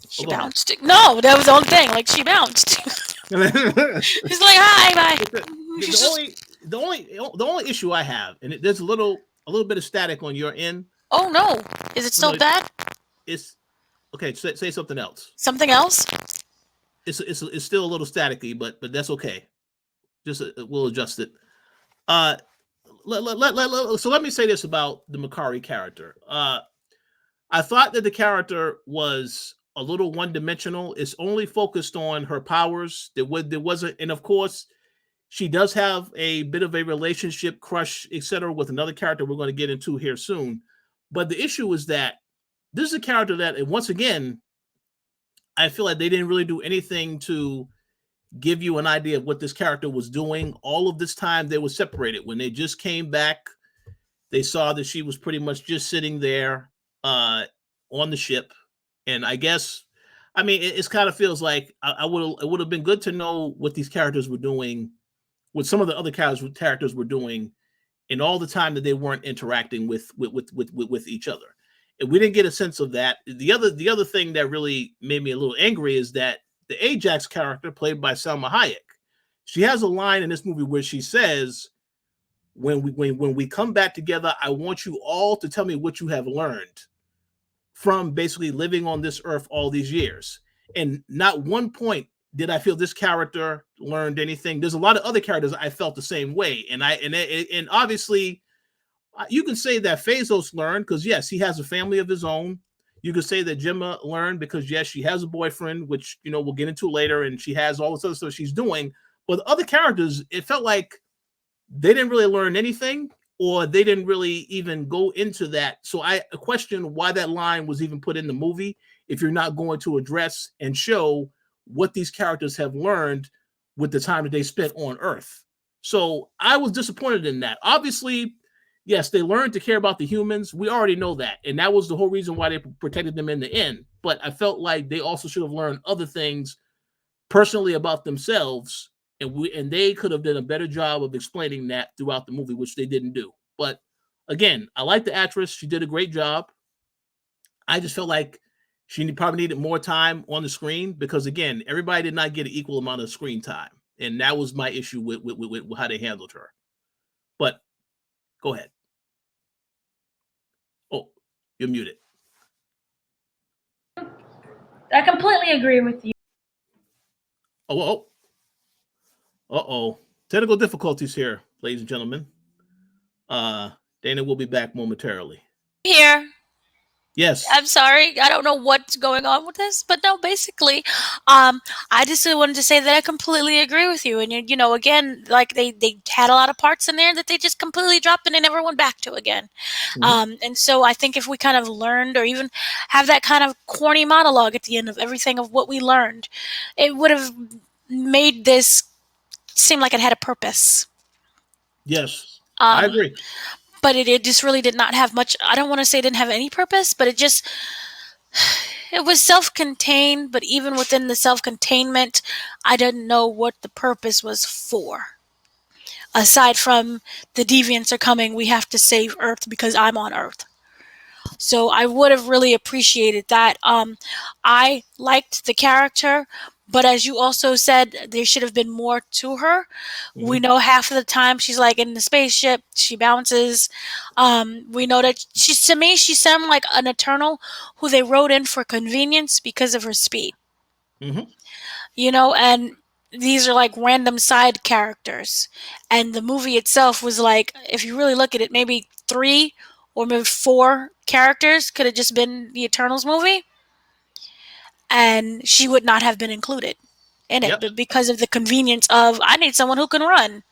oh, she go ahead. bounced. No, that was the only thing. Like, she bounced. She's like, hi, bye. the She's just, only the only issue I have, and there's a little bit of static on your end. oh no. Is it No, still bad? it's okay. Say something else. Something else? It's still a little staticky, but that's okay. Just we'll adjust it. Uh, so let me say this about the Makari character. I thought that the character was a little one dimensional. It's only focused on her powers. There wasn't, and of course, she does have a bit of a relationship crush, etc., with another character we're going to get into here soon. But the issue is that this is a character that, and once again, I feel like they didn't really do anything to give you an idea of what this character was doing. All of this time they were separated. When they just came back, they saw that she was pretty much just sitting there on the ship. And I guess, I mean, it kind of feels like it would have been good to know what these characters were doing, what some of the other characters were doing, in all the time that they weren't interacting with each other. And we didn't get a sense of that. The other thing that really made me a little angry is that the Ajax character, played by Selma Hayek, she has a line in this movie where she says, when we come back together, I want you all to tell me what you have learned from basically living on this earth all these years. And not one point did I feel this character learned anything. There's a lot of other characters I felt the same way, and obviously you can say that Phasos learned because yes, he has a family of his own. You could say that Gemma learned because yes, she has a boyfriend, which we'll get into later, and she has all this other stuff she's doing. But the other characters, it felt like they didn't really learn anything. or they didn't really even go into that. So I question why that line was even put in the movie if you're not going to address and show what these characters have learned with the time that they spent on Earth. So I was disappointed in that. Obviously, yes, they learned to care about the humans. We already know that. And that was the whole reason why they protected them in the end. But I felt like they also should have learned other things personally about themselves, and they could have done a better job of explaining that throughout the movie, which they didn't do. But again, I like the actress; she did a great job. I just felt like she probably needed more time on the screen because, again, everybody did not get an equal amount of screen time, and that was my issue with how they handled her. But go ahead. Oh, you're muted. I completely agree with you. Oh, oh. Technical difficulties here, ladies and gentlemen. Dana will be back momentarily. Here. Yes. I'm sorry. I don't know what's going on with this, but no, basically, I just wanted to say that I completely agree with you. And you know, again, like they had a lot of parts in there that they just completely dropped and they never went back to again. And so I think if we kind of learned, or even have that kind of corny monologue at the end of everything of what we learned, it would have made this seem like it had a purpose. Yes, I agree. But it just really did not have much. I don't want to say it didn't have any purpose, but it was self-contained. But even within the self-containment, I didn't know what the purpose was for. Aside from the deviants are coming, we have to save Earth because I'm on Earth. So I would have really appreciated that. I liked the character, but as you also said, there should have been more to her. We know half of the time she's like in the spaceship, she bounces. We know that to me, she sounded like an Eternal who they wrote in for convenience because of her speed. You know, and these are like random side characters. And the movie itself was like, if you really look at it, maybe 3 or maybe 4 characters could have just been the Eternals movie. And she would not have been included in it, but because of the convenience of, I need someone who can run.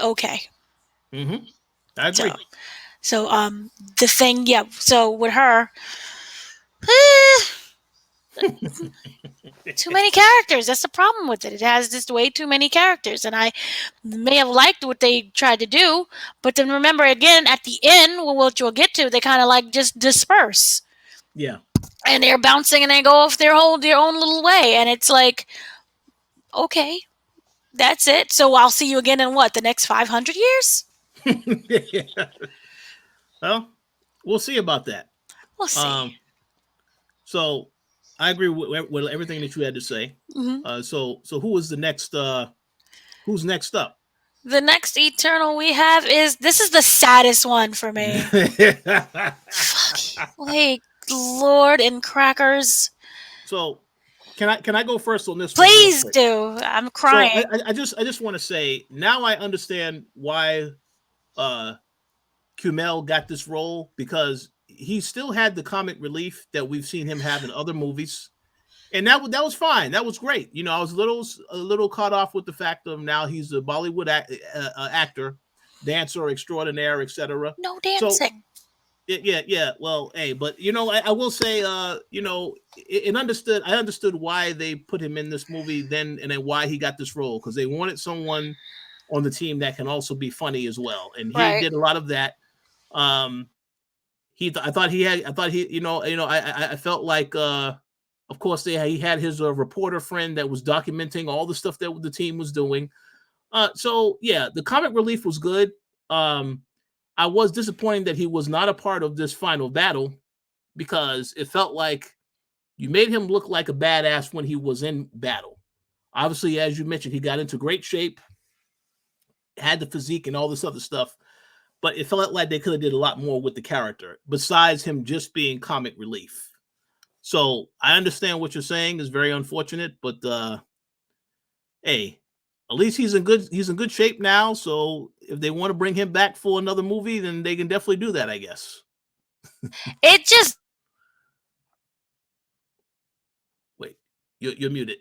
Okay. I agree. So the thing, yeah. So with her, too many characters. That's the problem with it. It has just way too many characters, and I may have liked what they tried to do, but then remember again at the end, what you'll get to, they kind of like just disperse. Yeah. And they're bouncing and they go off their own little way, and it's like, okay, that's it. So I'll see you again in what, the next 500 years? Well, we'll see about that. We'll see. So I agree with everything that you had to say. So who is the next? Who's next up? The next Eternal we have this is the saddest one for me. Like, Lord and crackers. So can I go first on this? Please do. I'm crying. So I just want to say now I understand why Kumail got this role, because he still had the comic relief that we've seen him have in other movies, and that was fine. That was great. You know, I was a little caught off with the fact of now he's a Bollywood actor, dancer extraordinaire, etc. No dancing. So, yeah. Well, hey, but you know, I will say, you know, I understood why they put him in this movie then, and then why he got this role, because they wanted someone on the team that can also be funny as well, and he did a lot of that. I thought he, I felt like, of course, he had his reporter friend that was documenting all the stuff that the team was doing. So yeah, the comic relief was good. I was disappointed that he was not a part of this final battle, because it felt like you made him look like a badass when he was in battle. Obviously, as you mentioned, he got into great shape, had the physique and all this other stuff, but it felt like they could have did a lot more with the character besides him just being comic relief. So I understand what you're saying is very unfortunate, but hey, at least he's in good shape now. So if they want to bring him back for another movie, then they can definitely do that, I guess. It just wait, you're muted.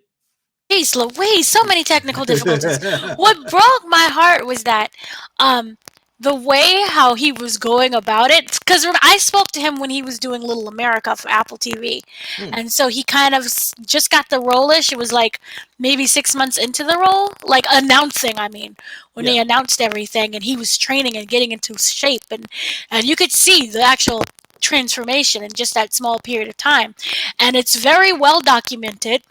Jeez Louise, so many technical difficulties. What broke my heart was that the way how he was going about it, because I spoke to him when he was doing Little America for Apple TV, Hmm. and so he kind of just got the role-ish. It was like maybe 6 months into the role, like announcing. I mean, when they Yeah. announced everything, and he was training and getting into shape, and you could see the actual transformation in just that small period of time, and it's very well documented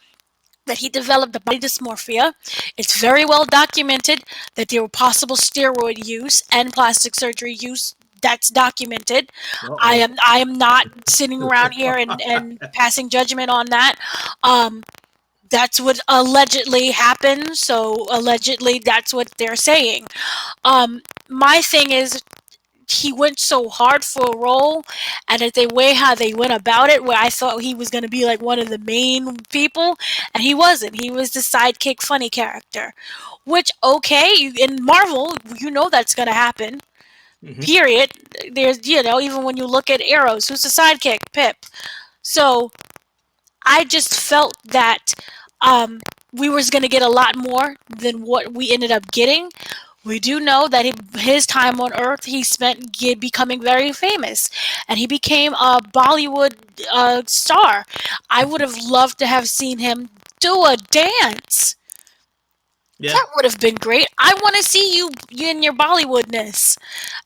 that he developed a body dysmorphia. It's very well documented that there were possible steroid use and plastic surgery use. That's documented. I Uh-oh. am I am not sitting around here and passing judgment on that. Um, that's what allegedly happened. So allegedly, that's what they're saying. My thing is he went so hard for a role, and that the way how they went about it, where I thought he was going to be like one of the main people, and he wasn't. He was the sidekick funny character, which okay, in Marvel, you know that's going to happen. Hmm. Period. There's even when you look at Eros, who's the sidekick, Pip. So I just felt that um, we was going to get a lot more than what we ended up getting. We do know that his time on Earth he spent becoming very famous, and he became a Bollywood star. I would have loved to have seen him do a dance. Yeah. That would have been great. I want to see you in your Bollywoodness,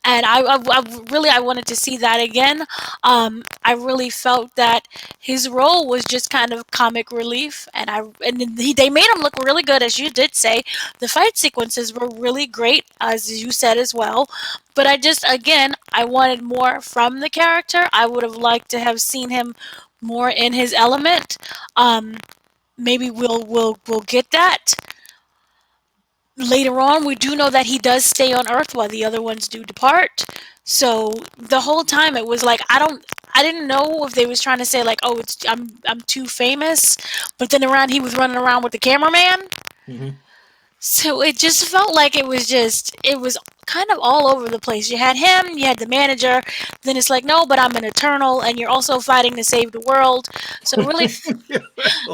and I wanted to see that again. I really felt that his role was just kind of comic relief, they made him look really good, as you did say. The fight sequences were really great, as you said as well. But I wanted more from the character. I would have liked to have seen him more in his element. Um, Maybe we'll get that later on. We do know that he does stay on Earth while the other ones do depart. So the whole time it was like I didn't know if they was trying to say like, oh, I'm too famous, but then around he was running around with the cameraman. Hmm. So it just felt like it was kind of all over the place. You had him, you had the manager, then it's like, no, but I'm an Eternal, and you're also fighting to save the world. So it really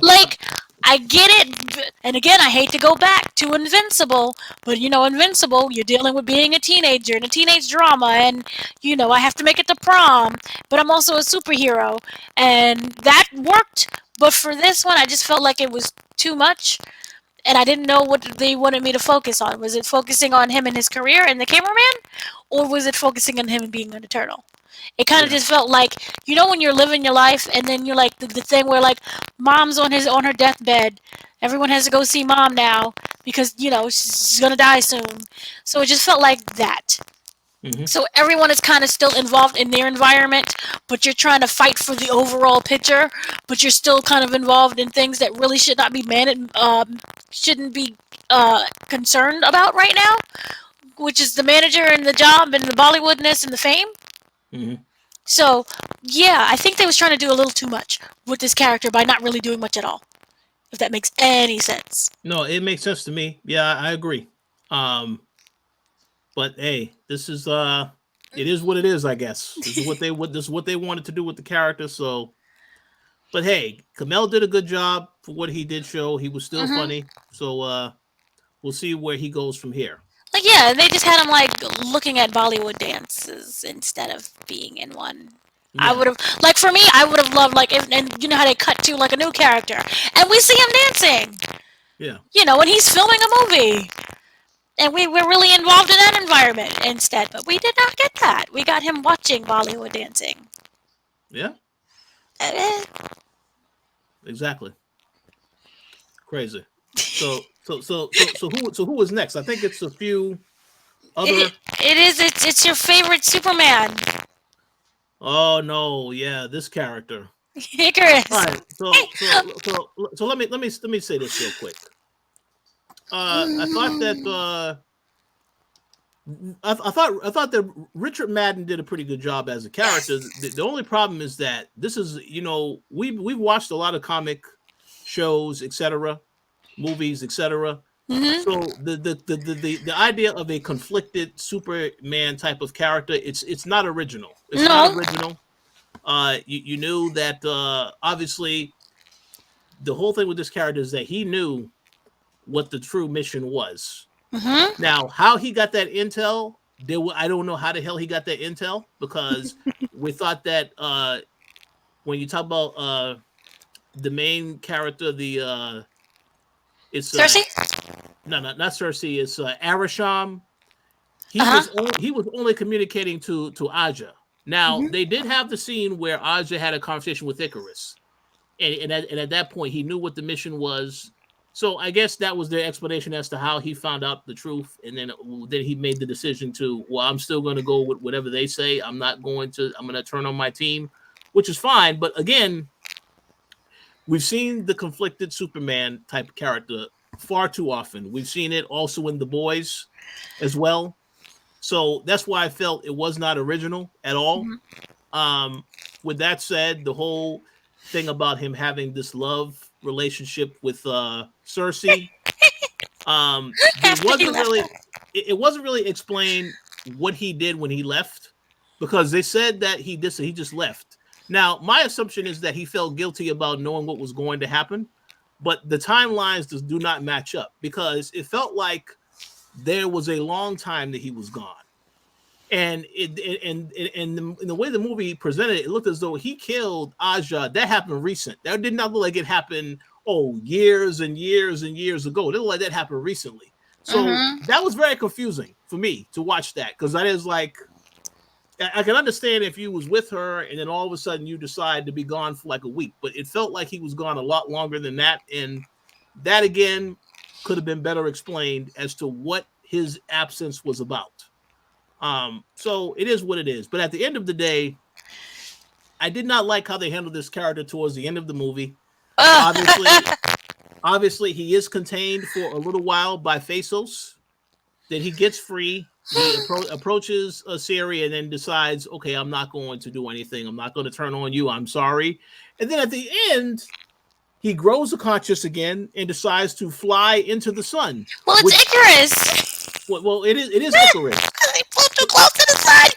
like, I get it, and again, I hate to go back to Invincible, but Invincible, you're dealing with being a teenager and a teenage drama, and I have to make it to prom, but I'm also a superhero, and that worked. But for this one, I just felt like it was too much, and I didn't know what they wanted me to focus on. Was it focusing on him and his career and the cameraman, or was it focusing on him and being an Eternal? It kind of Yeah. just felt like when you're living your life and then you're like the thing where like mom's on her deathbed, everyone has to go see mom now because she's gonna die soon. So it just felt like that. Hmm. So everyone is kind of still involved in their environment, but you're trying to fight for the overall picture. But you're still kind of involved in things that really should not be shouldn't be concerned about right now, which is the manager and the job and the Bollywoodness and the fame. Hmm. So, yeah, I think they was trying to do a little too much with this character by not really doing much at all. If that makes any sense. No, it makes sense to me. Yeah, I agree. Um, but hey, this is it is what it is, I guess. This is what they wanted to do with the character, so but hey, Kamel did a good job for what he did show. He was still hmm funny. So we'll see where he goes from here. Like, yeah, they just had him like looking at Bollywood dances instead of being in one. I Yeah. would have like for me, I would have loved like and you know how they cut to like a new character and we see him dancing. Yeah. When he's filming a movie. And we were really involved in that environment instead, but we did not get that. We got him watching Bollywood dancing. Yeah. Eh, Exactly. Crazy. So who was next? I think it's a few It, other. it is. It's your favorite Superman, Oh no, yeah, this character. All Icarus. right, so let me say this real quick. I thought that I thought that Richard Madden did a pretty good job as a character. Yes. The only problem is that this is we've watched a lot of comic shows, etc., movies, etc. hmm So the idea of a conflicted Superman type of character, it's not original. It's not No. original. You knew that obviously the whole thing with this character is that he knew what the true mission was. hmm Now, how he got that intel, I don't know how the hell he got that intel, because we thought that when you talk about the main character, it's Cersei? no, not Cersei, it's Arasham. Uh huh. He was only communicating to Aja. Now Hmm. they did have the scene where Aja had a conversation with Icarus, and at that point he knew what the mission was. So I guess that was their explanation as to how he found out the truth, and then he made the decision to, well, I'm still going to go with whatever they say. I'm going to turn on my team, which is fine. But again, we've seen the conflicted Superman type of character far too often. We've seen it also in The Boys as well. So that's why I felt it was not original at all. Um, with that said, the whole thing about him having this love relationship with Cersei, there After he wasn't left really her. it wasn't really explained what he did when he left, because they said that he just left. Now, my assumption is that he felt guilty about knowing what was going to happen, but the timelines do not match up, because it felt like there was a long time that he was gone. And in the way the movie presented it, it looked as though he killed Aja. That happened recent. That did not look like it happened, years and years and years ago. It looked like that happened recently. So Hmm. that was very confusing for me to watch that, because that is like, I can understand if you was with her and then all of a sudden you decide to be gone for like a week, but it felt like he was gone a lot longer than that. And that again could have been better explained as to what his absence was about. So it is what it is. But at the end of the day, I did not like how they handled this character towards the end of the movie. Obviously, obviously he is contained for a little while by Phasos. Then he gets free. He approaches Siri and then decides, okay, I'm not going to do anything. I'm not going to turn on you. I'm sorry. And then at the end, he grows a conscience again and decides to fly into the sun. Well, it's Icarus. Well, it is Icarus. He flew too close to the sun.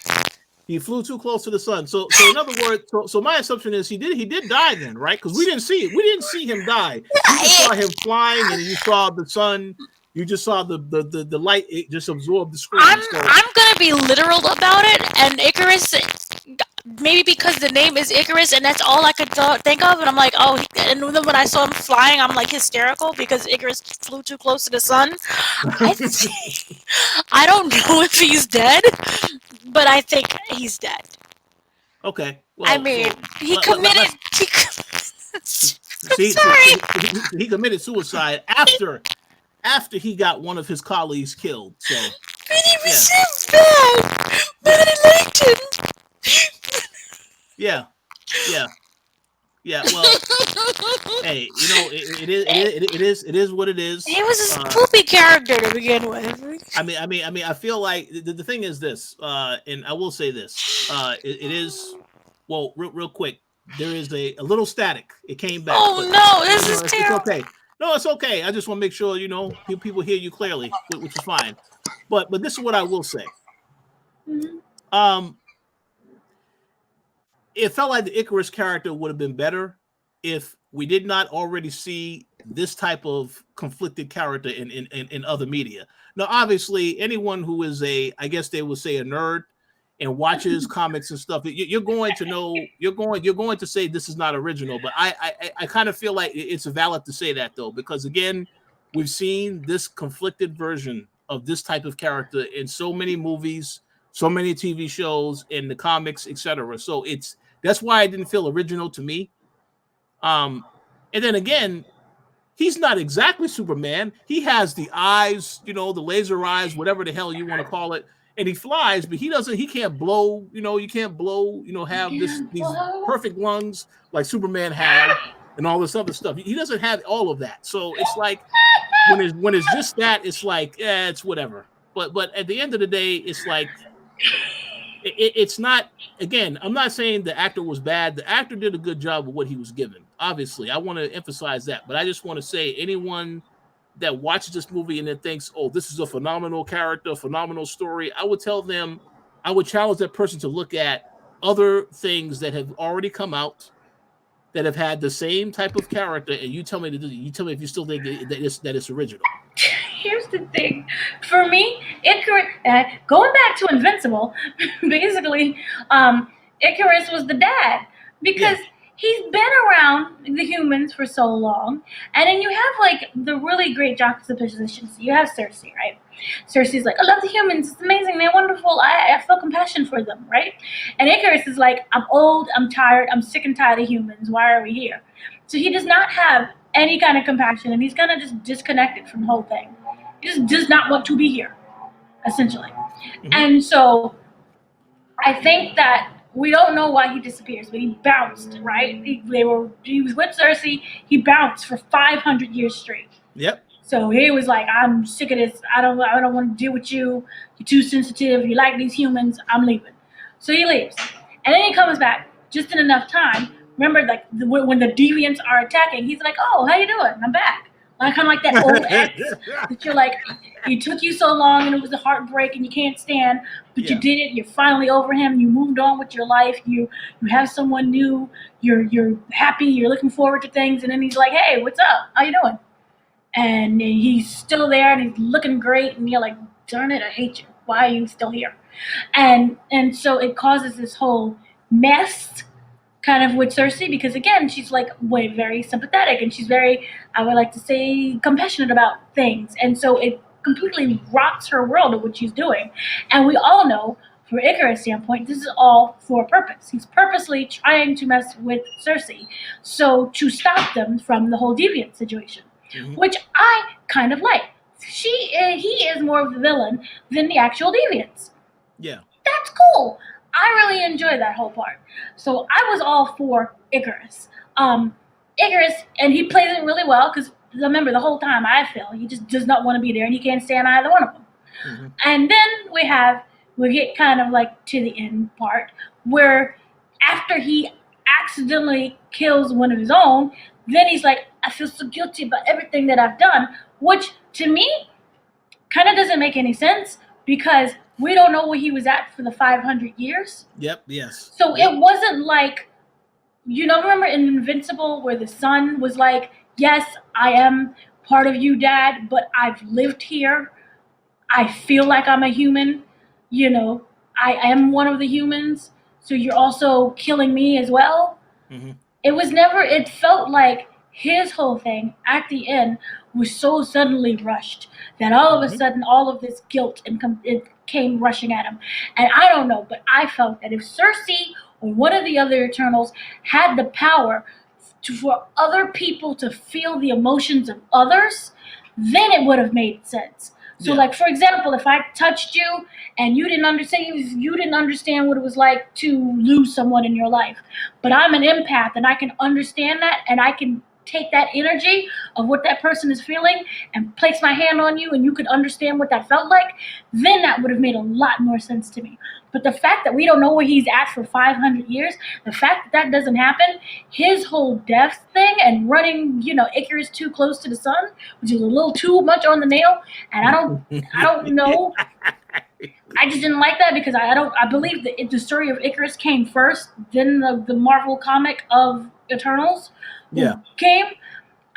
He flew too close to the sun. So in other words, so my assumption is he did die then, right? Because we didn't see it. We didn't see him die. You just saw him flying, and you saw the sun. You just saw the light. It just absorbed the screen. I'm gonna be literal about it, and Icarus. Maybe because the name is Icarus, and that's all I could think of. And I'm like, oh. And then when I saw him flying, I'm like hysterical because Icarus flew too close to the sun. I don't know if he's dead, but I think he's dead. Okay. Well, I mean, he committed. He committed suicide after he got one of his colleagues killed. So. But he was so bad. But I liked him. Yeah. Well, hey, it is what it is. He was a poopy character to begin with. I mean, I feel like the thing is this, and I will say this, it is, well, real quick, there is a little static. It came back. Oh no, this is terrible. It's okay. No, it's okay. I just want to make sure people hear you clearly, which is fine. But this is what I will say. It felt like the Icarus character would have been better if we did not already see this type of conflicted character in other media. Now, obviously, anyone who is I guess they would say a nerd and watches comics and stuff, you're going to know, you're going to say this is not original. But I kind of feel like it's valid to say that, though, because again, we've seen this conflicted version of this type of character in so many movies, so many TV shows, in the comics, etc. So that's why it didn't feel original to me. And then again, he's not exactly Superman. He has the eyes, the laser eyes, whatever the hell you want to call it, and he flies, but he can't blow. You can't blow. Have these perfect lungs like Superman had, and all this other stuff. He doesn't have all of that. So it's like when it's just that, it's like it's whatever. But at the end of the day, it's like. It's not, again, I'm not saying the actor was bad. The actor did a good job with what he was given. Obviously, I want to emphasize that. But I just want to say, anyone that watches this movie and then thinks, oh, this is a phenomenal character, phenomenal story, I would challenge that person to look at other things that have already come out that have had the same type of character, and you tell me if you still think that it's original. here's the thing. For me, Icarus, going back to Invincible, basically, Icarus was the dad because he's been around the humans for so long, and then you have like the really great juxtapositions. You have Cersei, right? Cersei's like, I love the humans. It's amazing. They're wonderful. I feel compassion for them, right? And Icarus is like, I'm old. I'm tired. I'm sick and tired of humans. Why are we here? So he does not have any kind of compassion, and he's kind of just disconnected from the whole thing. He just does not want to be here, essentially. Mm-hmm. And so I think that we don't know why he disappears, but he bounced, right? He was with Cersei. He bounced for 500 years straight. Yep. So he was like, I'm sick of this. I don't want to deal with you. You're too sensitive. You like these humans. I'm leaving. So he leaves. And then he comes back just in enough time. Remember, like when the Deviants are attacking, he's like, oh, how you doing? I'm back. Like, kind of like that old ex that you're like, it took you so long and it was a heartbreak and you can't stand, but you did it. You're finally over him. You moved on with your life. You have someone new. You're happy. You're looking forward to things. And then he's like, hey, what's up? How you doing? And he's still there and he's looking great. And you're like, darn it, I hate you. Why are you still here? And so it causes this whole mess kind of with Cersei, because again, she's like very sympathetic and she's very, I would like to say, compassionate about things. And so it completely rocks her world of what she's doing. And we all know, from Icarus' standpoint, this is all for a purpose. He's purposely trying to mess with Cersei, so to stop them from the whole deviant situation, which I kind of like. He is more of the villain than the actual deviants. Yeah. That's cool. I really enjoy that whole part. So I was all for Icarus. Icarus, and he plays it really well because remember, the whole time I feel he just does not want to be there and he can't stand either one of them. Mm-hmm. And then we get kind of like to the end part where after he accidentally kills one of his own, then he's like, I feel so guilty about everything that I've done, which to me kind of doesn't make any sense because we don't know where he was at for the 500 years. Yep, yes. So it wasn't like, remember in Invincible where the son was like, yes, I am part of you, Dad, but I've lived here. I feel like I'm a human. I am one of the humans. So you're also killing me as well. Mm-hmm. It felt like his whole thing at the end was so suddenly rushed that all of a sudden all of this guilt it came rushing at him. And I don't know, but I felt that if Cersei or one of the other Eternals had the power for other people to feel the emotions of others, then it would have made sense. So, like, for example, if I touched you and you didn't understand what it was like to lose someone in your life, but I'm an empath and I can understand that and I can take that energy of what that person is feeling and place my hand on you and you could understand what that felt like, then that would have made a lot more sense to me. But the fact that we don't know where he's at for 500 years, the fact that doesn't happen, his whole death thing and running, Icarus too close to the sun, which is a little too much on the nail, and I don't know. I just didn't like that because I believe that the story of Icarus came first, then the Marvel comic of Eternals came.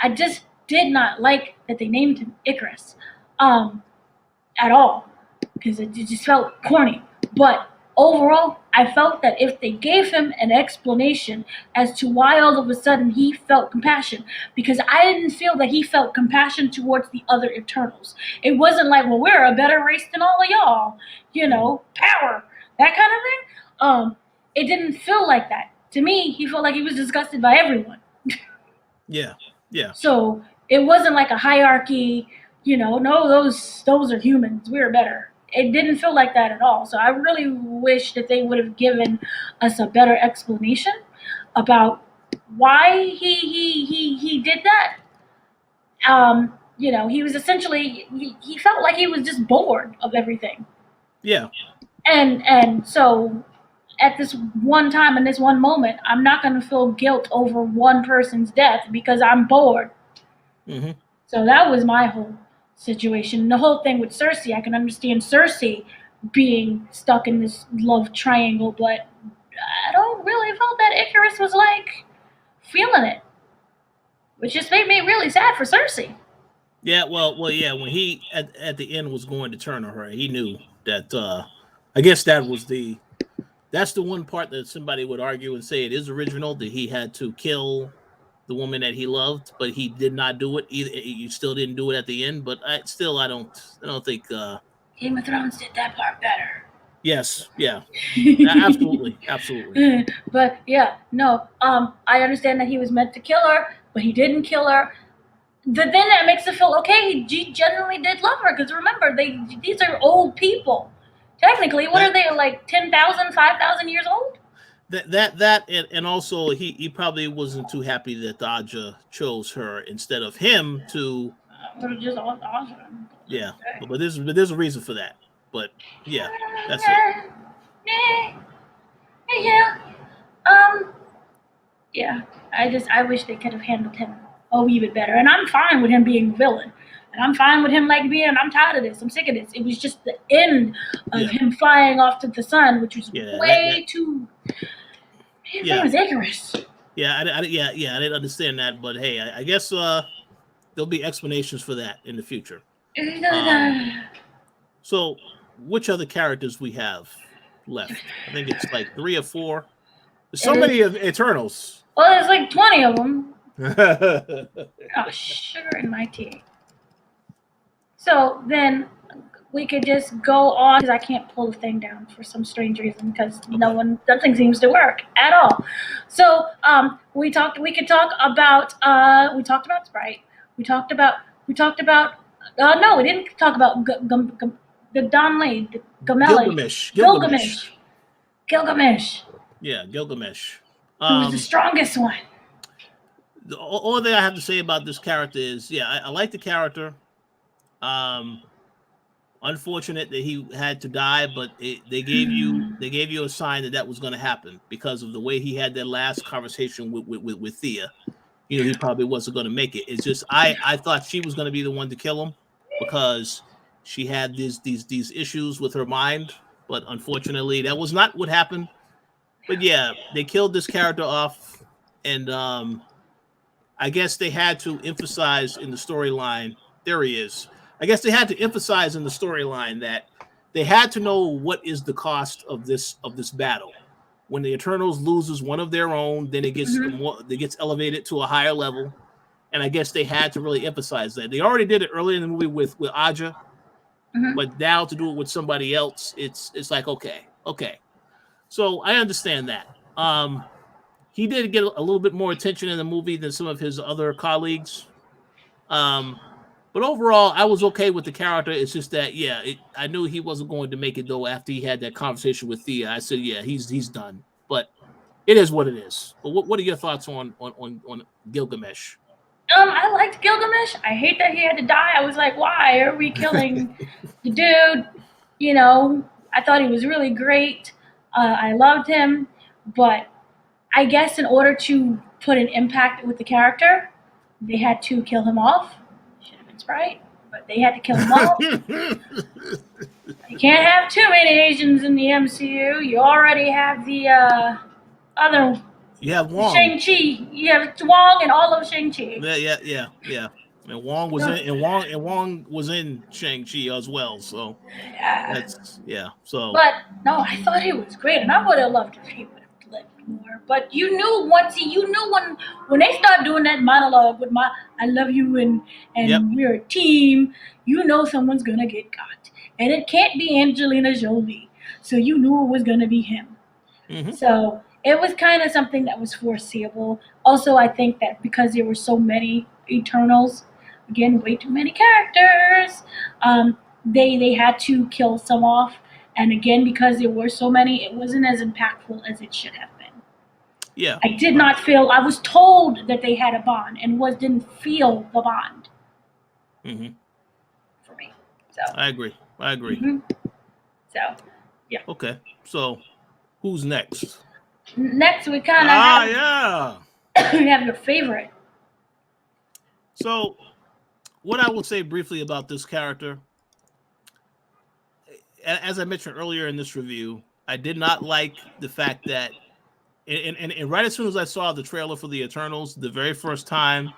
I just did not like that they named him Icarus at all because it just felt corny. But overall, I felt that if they gave him an explanation as to why all of a sudden he felt compassion, because I didn't feel that he felt compassion towards the other Eternals. It wasn't like, well, we're a better race than all of y'all, power, that kind of thing. It didn't feel like that. To me, he felt like he was disgusted by everyone. Yeah. So it wasn't like a hierarchy, no, those are humans. We're better. It didn't feel like that at all. So I really wish that they would have given us a better explanation about why he did that. He was essentially he felt like he was just bored of everything. Yeah. And so at this one time in this one moment, I'm not going to feel guilt over one person's death because I'm bored. Mm-hmm. So that was my whole situation. The whole thing with Cersei, I can understand Cersei being stuck in this love triangle, but I don't really feel that Icarus was like feeling it, which just made me really sad for Cersei. Yeah, yeah. When he at the end was going to turn on her, he knew that. I guess that's the one part that somebody would argue and say it is original that he had to kill the woman that he loved, but he did not do it. Either you still didn't do it at the end, but I don't think. Game of Thrones did that part better. Yes, yeah, absolutely, absolutely. But yeah, no. I understand that he was meant to kill her, but he didn't kill her. Then that makes it feel okay. He genuinely did love her because remember, these are old people. Technically, what are they like 10,000, 5,000 years old? And also he probably wasn't too happy that Aja chose her instead of him to. Just awesome. Yeah, but there's a reason for that. But yeah, that's it. Yeah, yeah, yeah. Um, yeah. I wish they could have handled him a wee bit better. And I'm fine with him being a villain. And I'm fine with him like being. I'm tired of this. I'm sick of this. It was just the end of him flying off to the sun, which was way too. His name was Icarus. Yeah, I didn't understand that, but hey, I guess there'll be explanations for that in the future. So, which other characters we have left? I think it's like 3 or 4. There's so many of Eternals. Well, there's like 20 of them. Oh, sugar in my tea. So then we could just go on because I can't pull the thing down for some strange reason because nothing seems to work at all. So we talked about Sprite. We talked about no, we didn't talk about the Gilgamesh. Yeah, Gilgamesh. Who was the strongest one? The only thing I have to say about this character is, I like the character. Unfortunate that he had to die, but they gave you a sign that was going to happen because of the way he had that last conversation with Thea. He probably wasn't going to make it. It's just I thought she was going to be the one to kill him because she had these issues with her mind, but unfortunately that was not what happened. But yeah, they killed this character off, and I guess they had to emphasize in the storyline. There he is. I guess they had to emphasize in the storyline that they had to know what is the cost of this battle. When the Eternals loses one of their own, then it gets elevated to a higher level, and I guess they had to really emphasize that. They already did it earlier in the movie with Aja, but now to do it with somebody else, it's like okay. So I understand that. He did get a little bit more attention in the movie than some of his other colleagues. But overall, I was okay with the character. It's just that, I knew he wasn't going to make it though. After he had that conversation with Thea, I said, he's done. But it is what it is. But what are your thoughts on Gilgamesh? I liked Gilgamesh. I hate that he had to die. I was like, why are we killing the dude? I thought he was really great. I loved him, but I guess in order to put an impact with the character, they had to kill him off. Should have been Sprite, but they had to kill him off. You can't have too many Asians in the MCU. You already have the other. You have Wong. Shang-Chi. You have Wong and all of Shang-Chi. Yeah. And Wong was Wong was in Shang-Chi as well. So So. But no, I thought he was great, and I would have loved if he would have lived more. But you knew when they start doing that monologue with my "I love you" and we're a team, someone's gonna get got, and it can't be Angelina Jolie. So you knew it was gonna be him. Mm-hmm. So it was kind of something that was foreseeable. Also, I think that because there were so many Eternals, again, way too many characters, they had to kill some off. And again, because there were so many, it wasn't as impactful as it should have been. Yeah. I did not feel, I was told that they had a bond and didn't feel the bond. Mm-hmm. For me. So I agree. Mm-hmm. So, yeah. Okay. So, who's next? Next, we kind of we have your favorite. So, what I will say briefly about this character, as I mentioned earlier in this review, I did not like the fact that, and right as soon as I saw the trailer for the Eternals, the very first time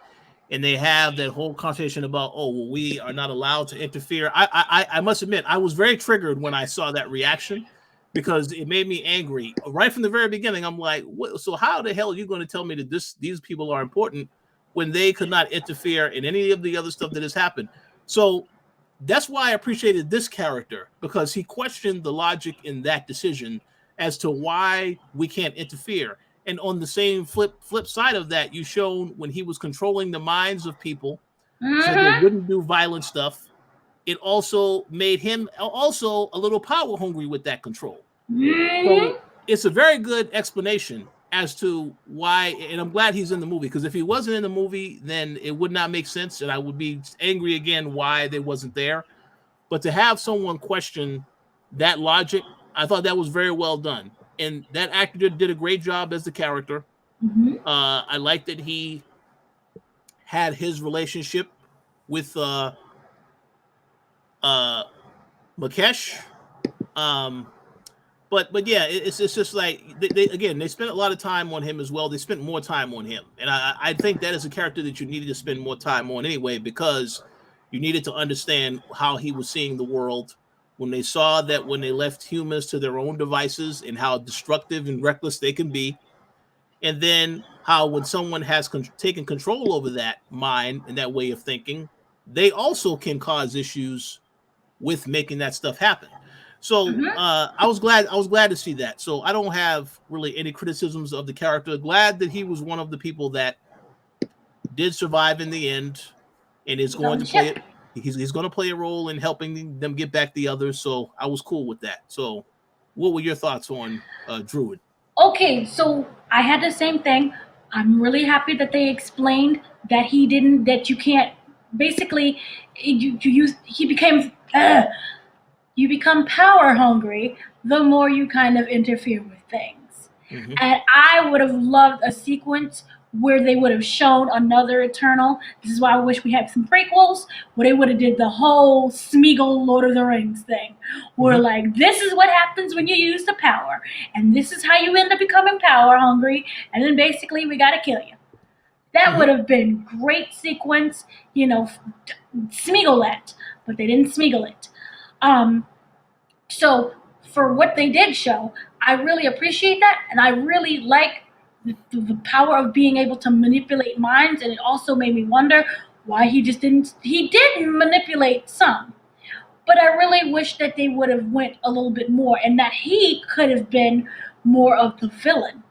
and they have that whole conversation about, oh, well, we are not allowed to interfere. I must admit, I was very triggered when I saw that reaction because it made me angry right from the very beginning. I'm like, what, so how the hell are you going to tell me that these people are important when they could not interfere in any of the other stuff that has happened? So that's why I appreciated this character, because he questioned the logic in that decision as to why we can't interfere. And on the same flip side of that, you shown when he was controlling the minds of people so that they Mm-hmm. wouldn't do violent stuff, it also made him also a little power hungry with that control. So Mm-hmm. it's a very good explanation as to why, and I'm glad he's in the movie, because if he wasn't in the movie, then it would not make sense, and I would be angry again why they wasn't there. But to have someone question that logic, I thought that was very well done. And that actor did a great job as the character. Mm-hmm. I like that he had his relationship with uh, Makesh. Um, but yeah, it's just like they spent a lot of time on him as well. They spent more time on him, and I think that is a character that you needed to spend more time on anyway, because you needed to understand how he was seeing the world when they saw that when they left humans to their own devices and how destructive and reckless they can be, and then how when someone has taken control over that mind and that way of thinking, they also can cause issues with making that stuff happen. So Mm-hmm. I was glad to see that. So I don't have really any criticisms of the character. Glad that he was one of the people that did survive in the end, and is He's on going the to play ship. it. He's going to play a role in helping them get back the others. So I was cool with that. So, what were your thoughts on Druid? Okay, so I had the same thing. I'm really happy that they explained that he didn't, that you can't, basically, you use, he became, you become power hungry the more you kind of interfere with things. Mm-hmm. And I would have loved a sequence where they would have shown another Eternal. This is why I wish we had some prequels where they would have did the whole Smeagol Lord of the Rings thing. Where Mm-hmm. like this is what happens when you use the power, and this is how you end up becoming power hungry, and then basically we gotta kill you. That Mm-hmm. would have been great sequence, Smeagol it, but they didn't Smeagol it. Um, so for what they did show, I really appreciate that, and I really like the power of being able to manipulate minds. And it also made me wonder why he just didn't. He did manipulate some, but I really wish that they would have went a little bit more, and that he could have been more of the villain.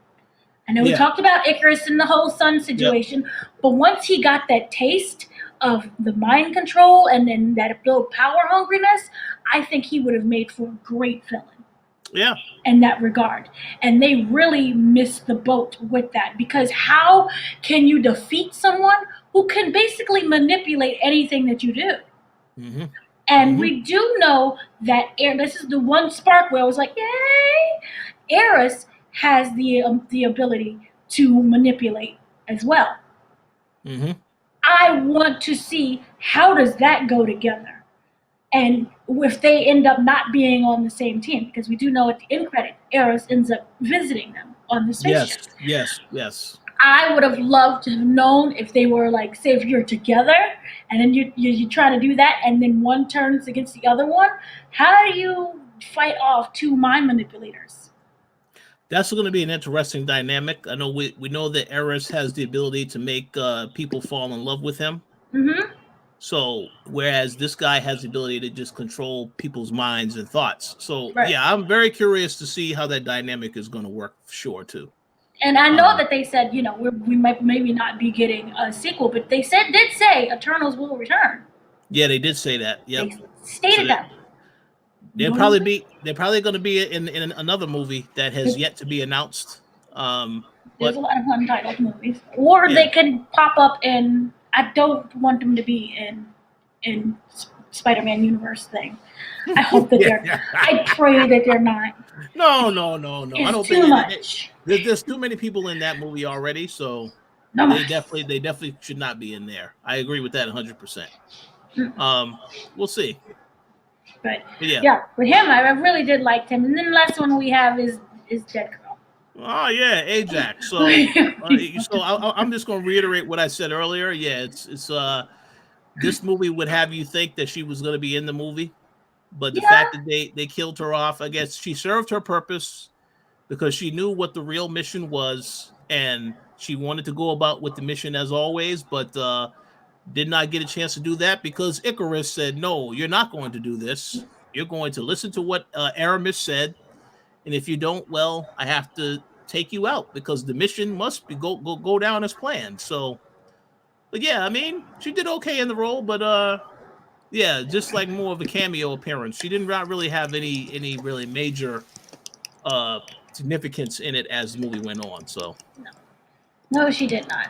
I know we Yeah. talked about Icarus and the whole sun Yep. situation, but once he got that taste of the mind control and then that little power hungriness, I think he would have made for a great villain Yeah. in that regard. And they really missed the boat with that, because how can you defeat someone who can basically manipulate anything that you do? Mm-hmm. And Mm-hmm. we do know that this is the one spark where I was like, yay! Eros has the ability to manipulate as well. Mm-hmm. I want to see how does that go together, and if they end up not being on the same team, because we do know at the end credit, Eros ends up visiting them on the Yes. spaceship. Yes. Yes. I would have loved to have known if they were like, say, if you're together and then you try to do that, and then one turns against the other one. How do you fight off two mind manipulators? That's going to be an interesting dynamic. I know we know that Eris has the ability to make people fall in love with him. Mm-hmm. So whereas this guy has the ability to just control people's minds and thoughts. So Right. yeah, I'm very curious to see how that dynamic is going to work for sure too. And I know Um, that they said, we might maybe not be getting a sequel, but they did say Eternals will return. yeah, they did say that. Yep. They So stated that. they're probably going to be in another movie that has yet to be announced. There's a But lot of untitled movies, or yeah, they can pop up in. I don't want them to be in Spider-Man universe thing. I hope that they're. yeah. I pray that they're not. No, no, no, no. I It's don't too think much. there's too many people in that movie already. So No they mas. definitely should not be in there. I agree with that 100%. Mm. We'll see. But But yeah, yeah, with him, I really did like him. And then the last one we have is Dead Girl. Oh yeah, Ajax. I'm just going to reiterate what I said earlier. Yeah, it's this movie would have you think that she was going to be in the movie, but the Yeah. fact that they killed her off, I guess she served her purpose because she knew what the real mission was, and she wanted to go about with the mission as always, but did not get a chance to do that because Icarus said, "No, you're not going to do this. You're going to listen to what Aramis said, and if you don't, well, I have to take you out because the mission must be go down as planned." So, but yeah, I mean, she did okay in the role, but yeah, just like more of a cameo appearance. She did not really have any really major uh significance in it as the movie went on. So No, she did not.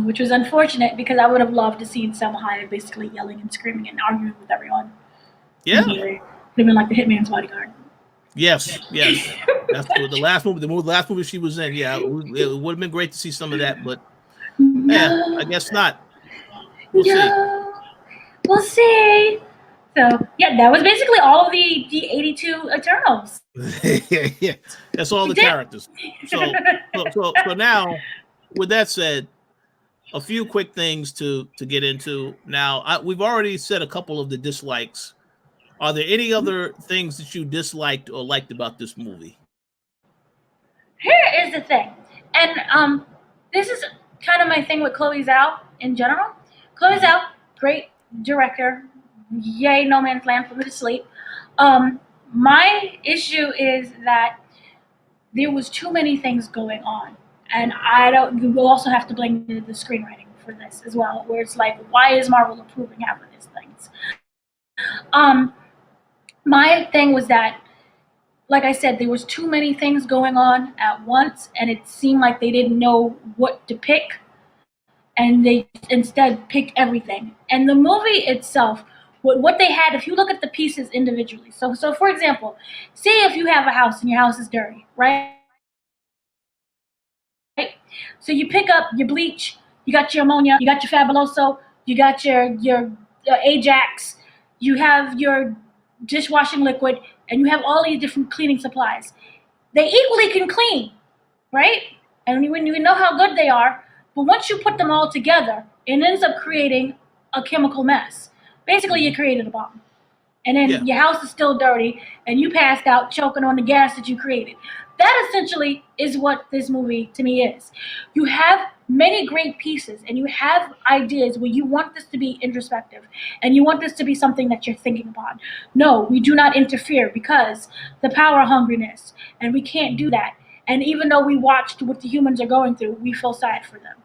Which was unfortunate because I would have loved to see Selma Hayek basically yelling and screaming and arguing with everyone. yeah, Would have been like the hitman's bodyguard. yes, that's the last movie she was in. Yeah, it would have been great to see some of that, but yeah, I No, guess not. We'll see. no, we'll see. So yeah, that was basically all of the 82 Eternals. Yeah, that's all We the did. characters. So now, with that said, a few quick things to get into. Now, we've already said a couple of the dislikes. Are there any other things that you disliked or liked about this movie? Here is the thing, and this is kind of my thing with Chloe Zhao in general. Chloe Mhm. Zhao, great director, yay No Man's Land for me to sleep. My issue is that there was too many things going on, and I don't. You will also have to blame the screenwriting for this as well, where it's like, why is Marvel approving half of these things? Um, my thing was that, like I said, there was too many things going on at once, and it seemed like they didn't know what to pick, and they instead picked everything. And the movie itself, what they had, if you look at the pieces individually. So for example, say if you have a house and your house is dirty, right? So you pick up your bleach, you got your ammonia, you got your Fabuloso, you got your Ajax, you have your dishwashing liquid, and you have all these different cleaning supplies. They equally can clean, right? And we know how good they are, but once you put them all together, it ends up creating a chemical mess. Basically, you Mhm. created a bomb. And Yeah. then your house is still dirty, and you passed out choking on the gas that you created. That essentially is what this movie to me is. You have many great pieces, and you have ideas where you want this to be introspective, and you want this to be something that you're thinking upon. No, we do not interfere because the power hungriness, and we can't do that. And even though we watched what the humans are going through, we feel sad for them.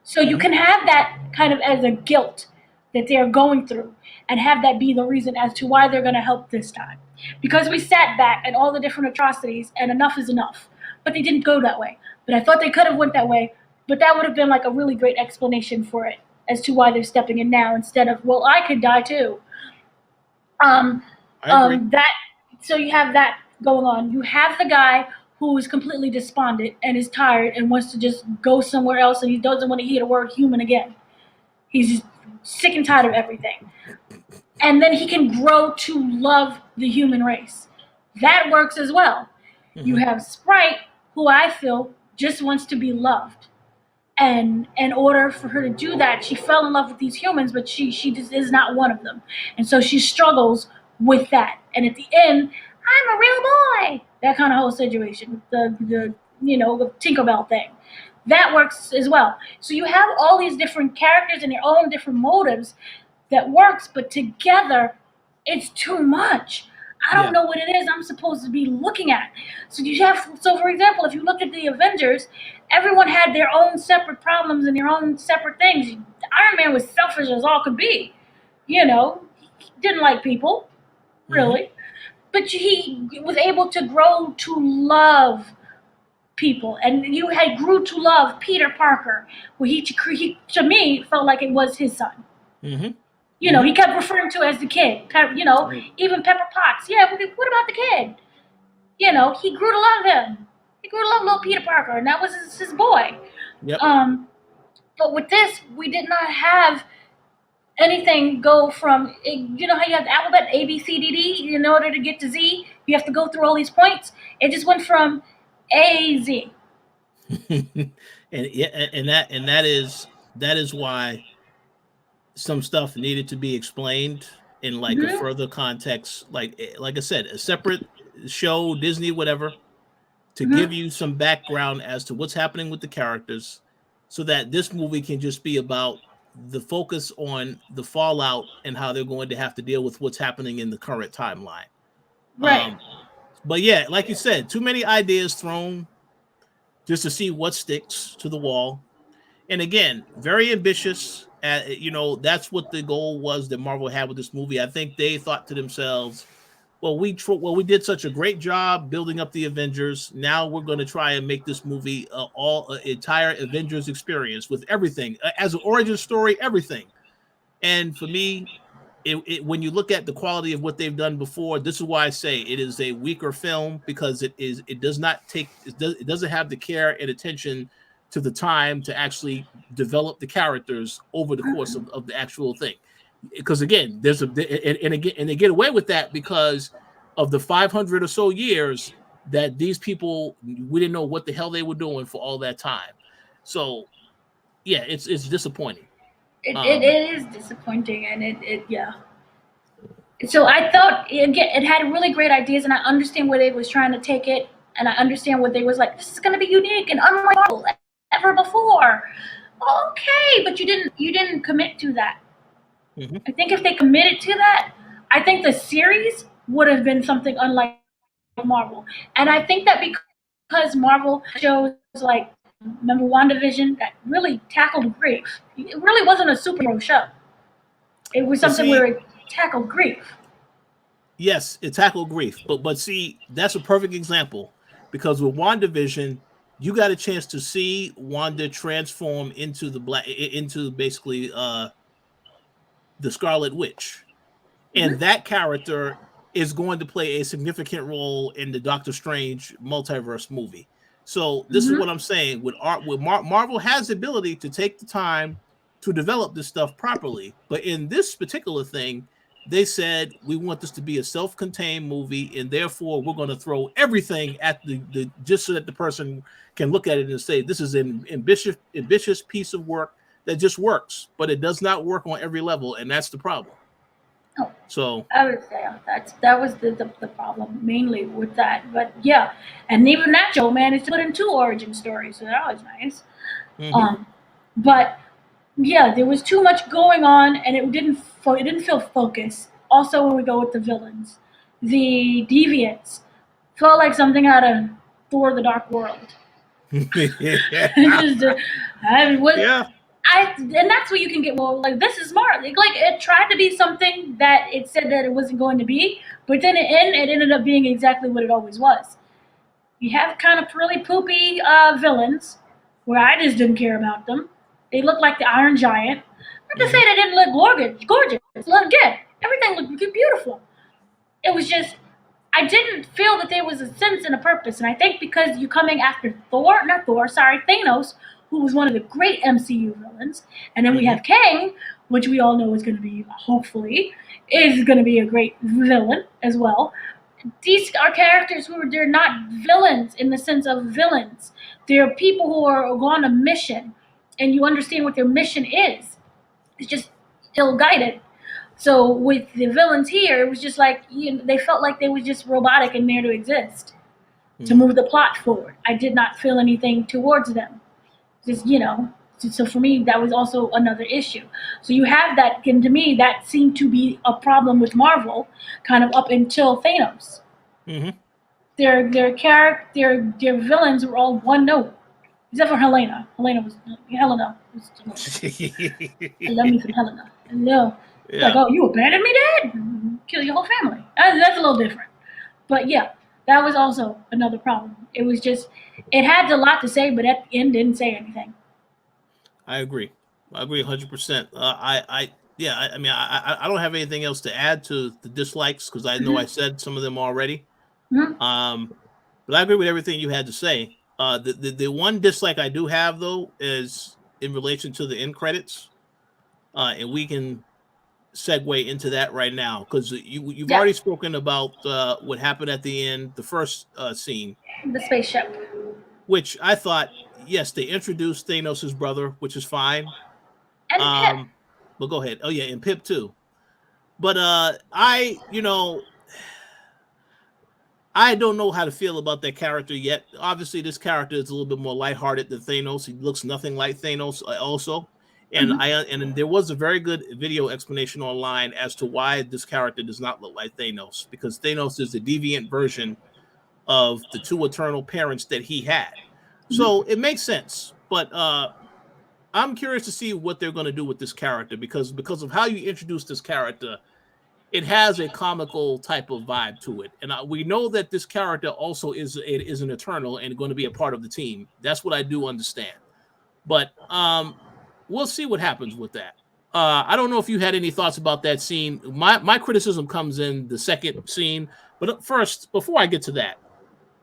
So you Hmm. can have that kind of as a guilt that they're going through and have that be the reason as to why they're going to help this time. Because we sat back at all the different atrocities and enough is enough. But they didn't go that way. But I thought they could have went that way, but that would have been like a really great explanation for it as to why they're stepping in now instead of, well, I could die too. Um, I agree. that so you have that going on. You have the guy who is completely despondent and is tired and wants to just go somewhere else, and he doesn't want to hear the word human again. He's just sick and tired of everything. And then he can grow to love the human race. That works as well. You Hmm. have Sprite, who I feel just wants to be loved. And in order for her to do that, she fell in love with these humans, but she just is not one of them. And so she struggles with that. And at the end, I'm a real boy. That kind of whole situation, the Tinkerbell thing. That works as well. So you have all these different characters and their own different motives that works, but together it's too much. I don't Yeah. know what it is I'm supposed to be looking at. So for example, if you look at the Avengers, everyone had their own separate problems and their own separate things. Iron Man was selfish as all could be. He didn't like people, Hmm. really. But he was able to grow to love people. And you had grew to love Peter Parker, where he to me felt like it was his son. Hmm. He Hmm. kept referring to as the kid. Right. Even Pepper Potts. Yeah, what about the kid? He grew to love him. He grew to love little Peter Parker, and that was his boy. Yep. Um, but with this, we did not have anything go from, how you have the alphabet A B C D D. In order to get to Z, you have to go through all these points. It just went from AZ. and that is why some stuff needed to be explained in like a Mm-hmm. further context, like I said, a separate show, Disney, whatever, to give Mm-hmm. you some background as to what's happening with the characters, so that this movie can just be about the focus on the fallout and how they're going to have to deal with what's happening in the current timeline. Right. Um, but yeah, like you said, too many ideas thrown just to see what sticks to the wall. And again, very ambitious. That's what the goal was that Marvel had with this movie. I think they thought to themselves, we did such a great job building up the Avengers. Now we're going to try and make this movie all entire Avengers experience with everything as an origin story, everything. And for me, when you look at the quality of what they've done before, this is why I say it is a weaker film, because it does not take it doesn't have the care and attention to the time to actually develop the characters over the course of the actual thing. Because again, and they get away with that because of the 500 or so years that these people, we didn't know what the hell they were doing for all that time. So yeah, it's disappointing. Um, It is disappointing, and it yeah. So I thought again it had really great ideas, and I understand where they was trying to take it, and I understand what they was like. This is going to be unique and unlike ever before. Okay, but you didn't commit to that. mhm. I think if they committed to that, I think the series would have been something unlike Marvel. And I think that because Marvel shows like remember WandaVision that really tackled grief. It really wasn't a superhero show. It was But something where see, it tackled grief. yes, it tackled grief, but see, that's a perfect example, because with WandaVision, you got a chance to see Wanda transform into into basically the Scarlet Witch, and Mm-hmm. that character is going to play a significant role in the Doctor Strange multiverse movie. So this is Mm-hmm. what I'm saying: Marvel has the ability to take the time to develop this stuff properly, but in this particular thing, they said we want this to be a self-contained movie, and therefore we're going to throw everything at the just so that the person can look at it and say this is an ambitious piece of work that just works, but it does not work on every level, and that's the problem. Oh, So I would say that was the problem mainly with that. But yeah, and even that show managed to put in two origin stories, so that was nice. mhm. Um, but yeah, there was too much going on, and it didn't feel focused. Also, when we go with the villains, the Deviants felt like something out of Thor: The Dark World. Just, I was Yeah. and that's what you can get. Well, like this is smart. Like it tried to be something that it said that it wasn't going to be, but then it ended up being exactly what it always was. You have kind of really poopy villains, where I just didn't care about them. They looked like the Iron Giant. Not to say Mhm. they didn't look gorgeous. Gorgeous. Look good. Everything looked beautiful. It was just I didn't feel that there was a sense and a purpose. And I think because you coming after Thanos, who was one of the great MCU villains, and then we Mhm. have Kang, which we all know is going to be, hopefully, is going to be a great villain as well. These are characters they're not villains in the sense of villains. They're people who are on a mission, and you understand what their mission is. It's just ill guided. So with the villains here, it was just like they felt like they were just robotic and there to exist to Mhm. move the plot forward. I did not feel anything towards them. Just so for me that was also another issue. So you have that, and to me that seemed to be a problem with Marvel, kind of up until Thanos. Mhm. Their villains were all one note, except for Helena. Helena was I love me some Helena. No, it's like, Yeah. oh, you abandoned me, Dad? Kill your whole family. That's a little different. But yeah, that was also another problem. It was just, it had a lot to say, but at the end didn't say anything. I agree. I agree 100%. Yeah. I mean, I don't have anything else to add to the dislikes, because I know I Mm-hmm. said some of them already. Mm-hmm. Um, but I agree with everything you had to say. The one dislike I do have though is in relation to the end credits, and we can segue into that right now, because you've Yep, already spoken about what happened at the end, the first scene. the spaceship. which I thought, yes, they introduced Thanos' brother, which is fine. And Pip. But go ahead. Oh yeah, and Pip too. But I don't know how to feel about that character yet. Obviously, this character is a little bit more lighthearted than Thanos. He looks nothing like Thanos, also. And and there was a very good video explanation online as to why this character does not look like Thanos, because Thanos is the deviant version of the two eternal parents that he had. So it makes sense. But I'm curious to see what they're going to do with this character, because of how you introduce this character, it has a comical type of vibe to it, and we know that this character also is an Eternal and going to be a part of the team. That's what I do understand, but we'll see what happens with that. I don't know if you had any thoughts about that scene. My criticism comes in the second scene, but first, before I get to that,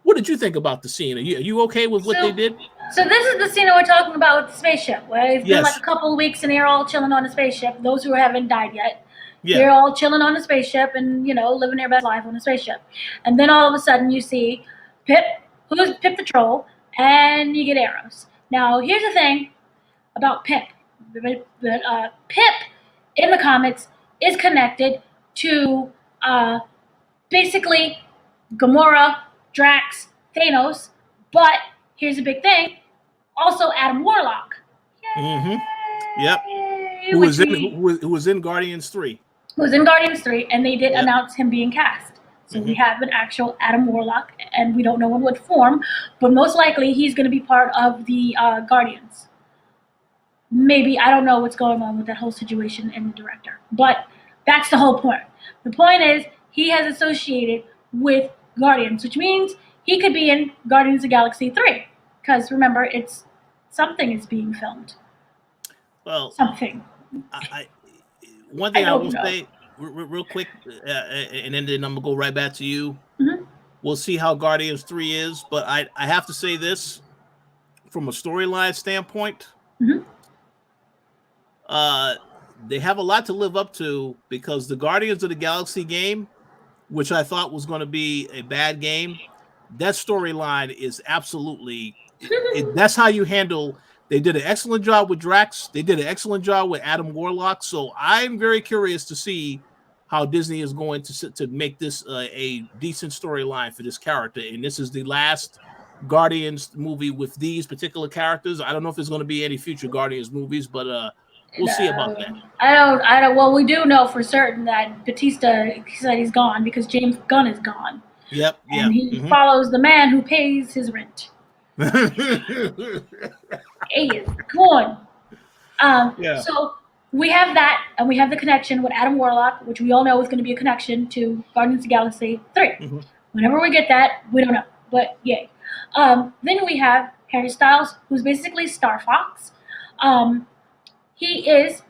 what did you think about the scene? Are you okay with what they did? So this is the scene that we're talking about with the spaceship, where it's been Yes. like a couple of weeks and they're all chilling on the spaceship. Those who haven't died yet. Yeah. They're all chilling on the spaceship and, living their best life on the spaceship. And then all of a sudden you see Pip, who's Pip the Troll, and you get Eros. Now, here's the thing about Pip. Pip, in the comics, is connected to basically Gamora, Drax, Thanos, but here's the big thing, also Adam Warlock. Yep. Who was in Guardians 3. Who was in Guardians 3, and they did announce him being cast. So we have an actual Adam Warlock, and we don't know in what form, but most likely he's going to be part of the Guardians. Maybe, I don't know what's going on with that whole situation in the director, but that's the whole point. The point is, he has associated with Guardians, which means he could be in Guardians of the Galaxy 3, because remember, something is being filmed. Well, something. One thing I will say real quick, and then I'm gonna go right back to you. We'll see how Guardians 3 is, but I have to say this from a storyline standpoint. They have a lot to live up to, because the Guardians of the Galaxy game, which I thought was going to be a bad game, that storyline is absolutely that's how you handle. They did an excellent job with Drax. They did an excellent job with Adam Warlock. So I'm very curious to see how Disney is going to make this a decent storyline for this character. And this is the last Guardians movie with these particular characters. I don't know if there's going to be any future Guardians movies, but we'll see about that. I don't. Well, we do know for certain that Batista said he's gone because James Gunn is gone. Yep. And he follows the man who pays his rent. He is gone. So we have that, and we have the connection with Adam Warlock, which we all know is going to be a connection to Guardians of the Galaxy 3. Whenever we get that, we don't know, but yay. Then we have Harry Styles, who's basically Star Fox. He is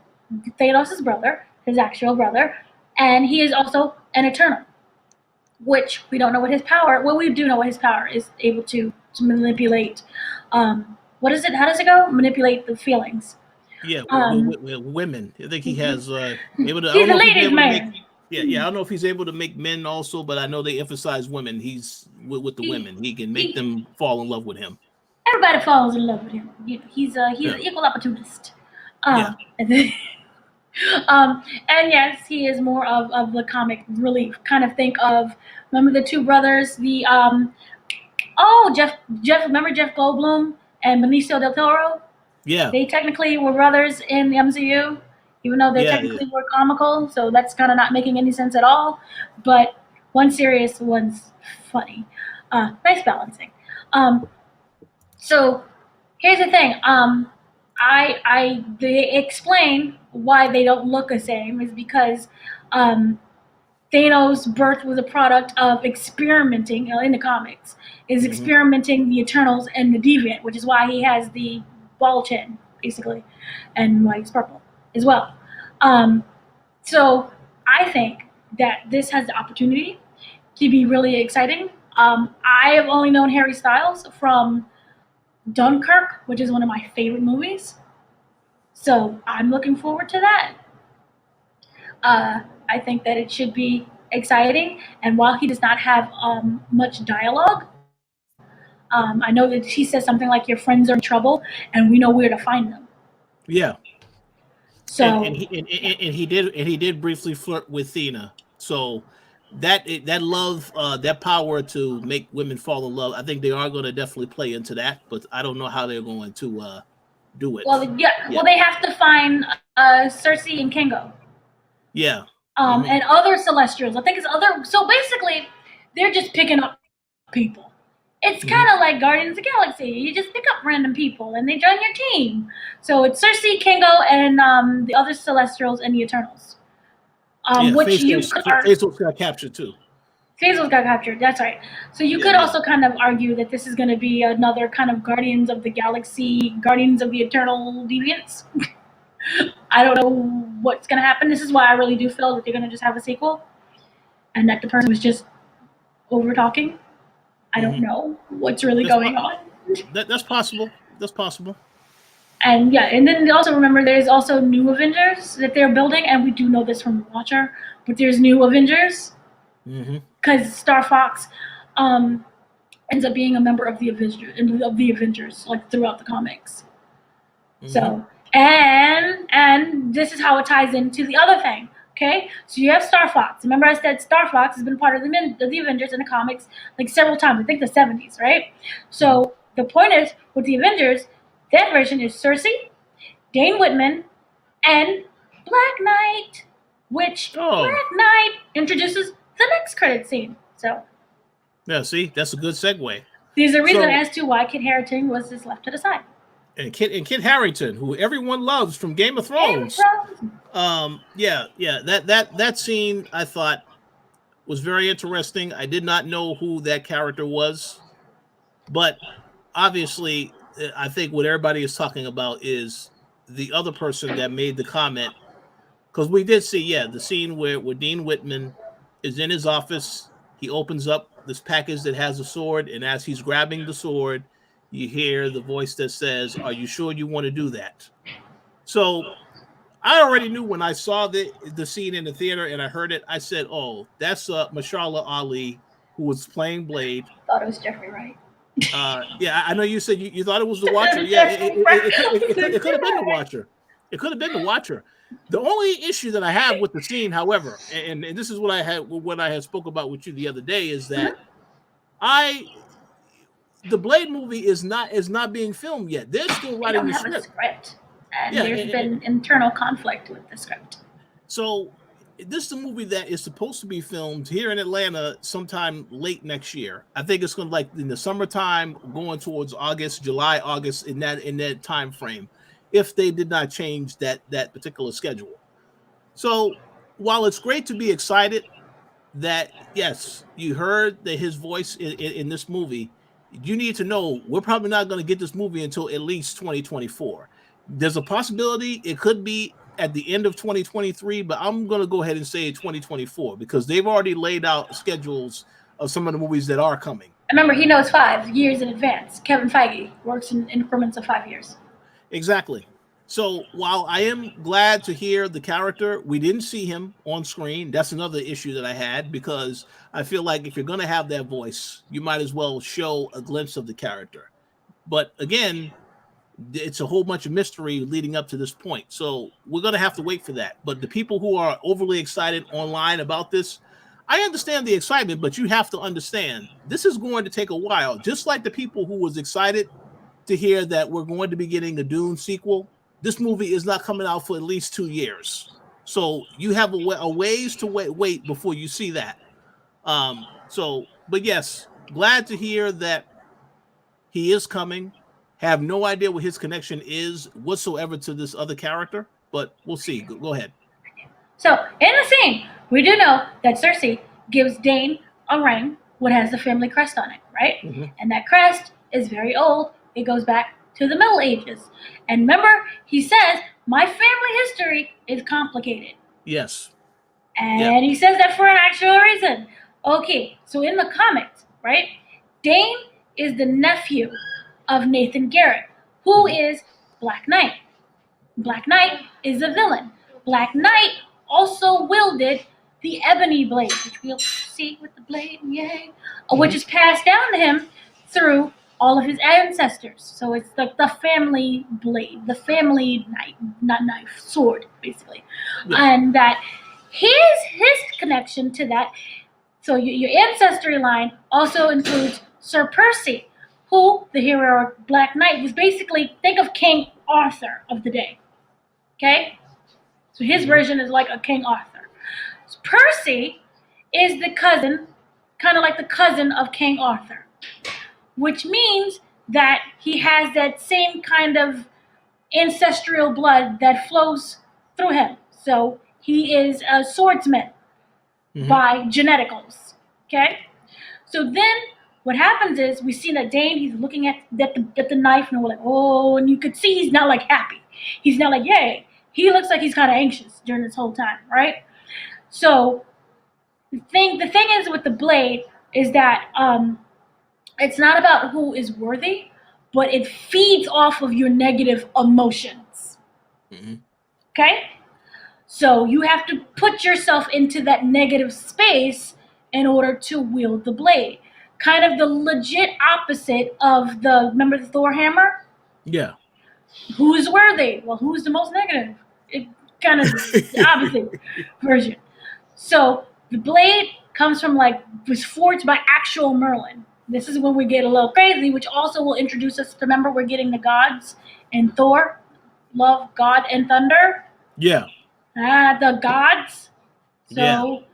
Thanos' brother, his actual brother, and he is also an Eternal, which we don't know what his power. Well, we do know what his power is, able to manipulate. What is it? How does it go? Manipulate the feelings. Yeah, with women. I think he has able to. He's a ladies' man. I don't know if he's able to make men also, but I know they emphasize women. He's with the women. He can make them fall in love with him. Everybody falls in love with him. He's an equal opportunist. And yes, he is more of the comic relief. Kind of think of, remember the two brothers, the Jeff, remember Jeff Goldblum and Benicio del Toro? Yeah. They technically were brothers in the MCU, even though they technically were comical, so that's kind of not making any sense at all. But one's serious, one's funny. Nice balancing. So here's the thing. They explain why they don't look the same is because Thanos' birth was a product of experimenting in the comics. Is experimenting the Eternals and the Deviant, which is why he has the ball chin, basically, and why he's purple as well. So I think that this has the opportunity to be really exciting. I have only known Harry Styles from Dunkirk, which is one of my favorite movies. So I'm looking forward to that. I think that it should be exciting. And while he does not have much dialogue, I know that he says something like, "Your friends are in trouble, and we know where to find them." Yeah, So and he did briefly flirt with Xena. So that love, that power to make women fall in love, I think they are going to definitely play into that. But I don't know how they're going to do it. well, yeah, well, they have to find Cersei and Kingo, Yeah. and other Celestials. I think it's other. So basically, they're just picking up people. It's kind of like Guardians of the Galaxy. You just pick up random people and they join your team. So it's Cersei, Kingo, and the other Celestials and the Eternals. Which Faceless got captured too. Fazel's got captured. That's right. So you could also kind of argue that this is going to be another kind of Guardians of the Galaxy, Guardians of the Eternal Deviants. I don't know what's going to happen. This is why I really do feel that they're going to just have a sequel, and that the person was just over talking. I don't know what's really going on. That's possible. That's possible. And yeah, and then also remember there's also new Avengers that they're building, and we do know this from the Watcher, but there's new Avengers because Star Fox ends up being a member of the Avengers like throughout the comics. So and this is how it ties into the other thing. Okay, so you have Star Fox. Remember I said Star Fox has been part of the Avengers in the comics like several times. I think the 70s, right? So the point is with the Avengers, that version is Cersei, Dane Whitman, and Black Knight, which Black Knight introduces the next credit scene. So yeah, see, that's a good segue. There's a reason as to why Kit Harington was just left to the side. And Kit Harington, who everyone loves from Game of Thrones. That scene I thought was very interesting. I did not know who that character was, but obviously, I think what everybody is talking about is the other person that made the comment, because we did see, the scene where Dean Whitman is in his office. He opens up this package that has a sword, and as he's grabbing the sword, you hear the voice that says, "Are you sure you want to do that?" So I already knew when I saw the scene in the theater and I heard it, I said, "Oh, that's Mahershala Ali, who was playing Blade." Thought it was Jeffrey Wright. I know you said you thought it was the Watcher. Yeah, it could have been the Watcher. It could have been the Watcher. The only issue that I have with the scene, however, and this is what I had spoke about with you the other day, is that the Blade movie is not being filmed yet. They're still writing the script. And there's been internal conflict with the script. So this is a movie that is supposed to be filmed here in Atlanta sometime late next year. I think it's going to like in the summertime, going towards July, August, in that time frame, if they did not change that particular schedule. So while it's great to be excited that yes, you heard that his voice in this movie, you need to know we're probably not going to get this movie until at least 2024. There's a possibility it could be at the end of 2023, but I'm going to go ahead and say 2024 because they've already laid out schedules of some of the movies that are coming. Remember, he knows 5 years in advance. Kevin Feige works in increments of 5 years. Exactly. So while I am glad to hear the character, we didn't see him on screen. That's another issue that I had because I feel like if you're going to have that voice, you might as well show a glimpse of the character. But again, it's a whole bunch of mystery leading up to this point. So we're going to have to wait for that. But the people who are overly excited online about this, I understand the excitement, but you have to understand this is going to take a while. Just like the people who was excited to hear that we're going to be getting a Dune sequel, this movie is not coming out for at least 2 years. So you have a ways to wait before you see that. But yes, glad to hear that he is coming. Have no idea what his connection is whatsoever to this other character, but we'll see. Go ahead. So in the scene, we do know that Cersei gives Dane a ring what has the family crest on it, right? Mm-hmm. And that crest is very old. It goes back to the Middle Ages. And remember, he says, my family history is complicated. Yes. And he says that for an actual reason. Okay, so in the comics, right, Dane is the nephew of Nathan Garrett, who is Black Knight. Black Knight is a villain. Black Knight also wielded the ebony blade, which we'll see with the blade, which is passed down to him through all of his ancestors. So it's the family blade, the family knife, not knife, sword, basically. Yeah. And that his connection to that. So your ancestry line also includes Sir Percy, who, the heroic Black Knight, was basically, think of King Arthur of the day. Okay? So his version is like a King Arthur. So Percy is the cousin, kind of like the cousin of King Arthur, which means that he has that same kind of ancestral blood that flows through him. So he is a swordsman by geneticals. Okay? So then what happens is we see that Dane, he's looking at the knife, and we're like, oh, and you could see he's not like happy. He's not like, yay. He looks like he's kind of anxious during this whole time, right? So the thing is with the blade is that it's not about who is worthy, but it feeds off of your negative emotions. Okay? So you have to put yourself into that negative space in order to wield the blade. Kind of the legit opposite of remember the Thor hammer? Yeah. Who's worthy? Well, who's the most negative? It kind of the opposite version. So the blade comes from was forged by actual Merlin. This is when we get a little crazy, which also will introduce us. Remember, we're getting the gods and Thor, love, God, and thunder. Yeah. The gods. So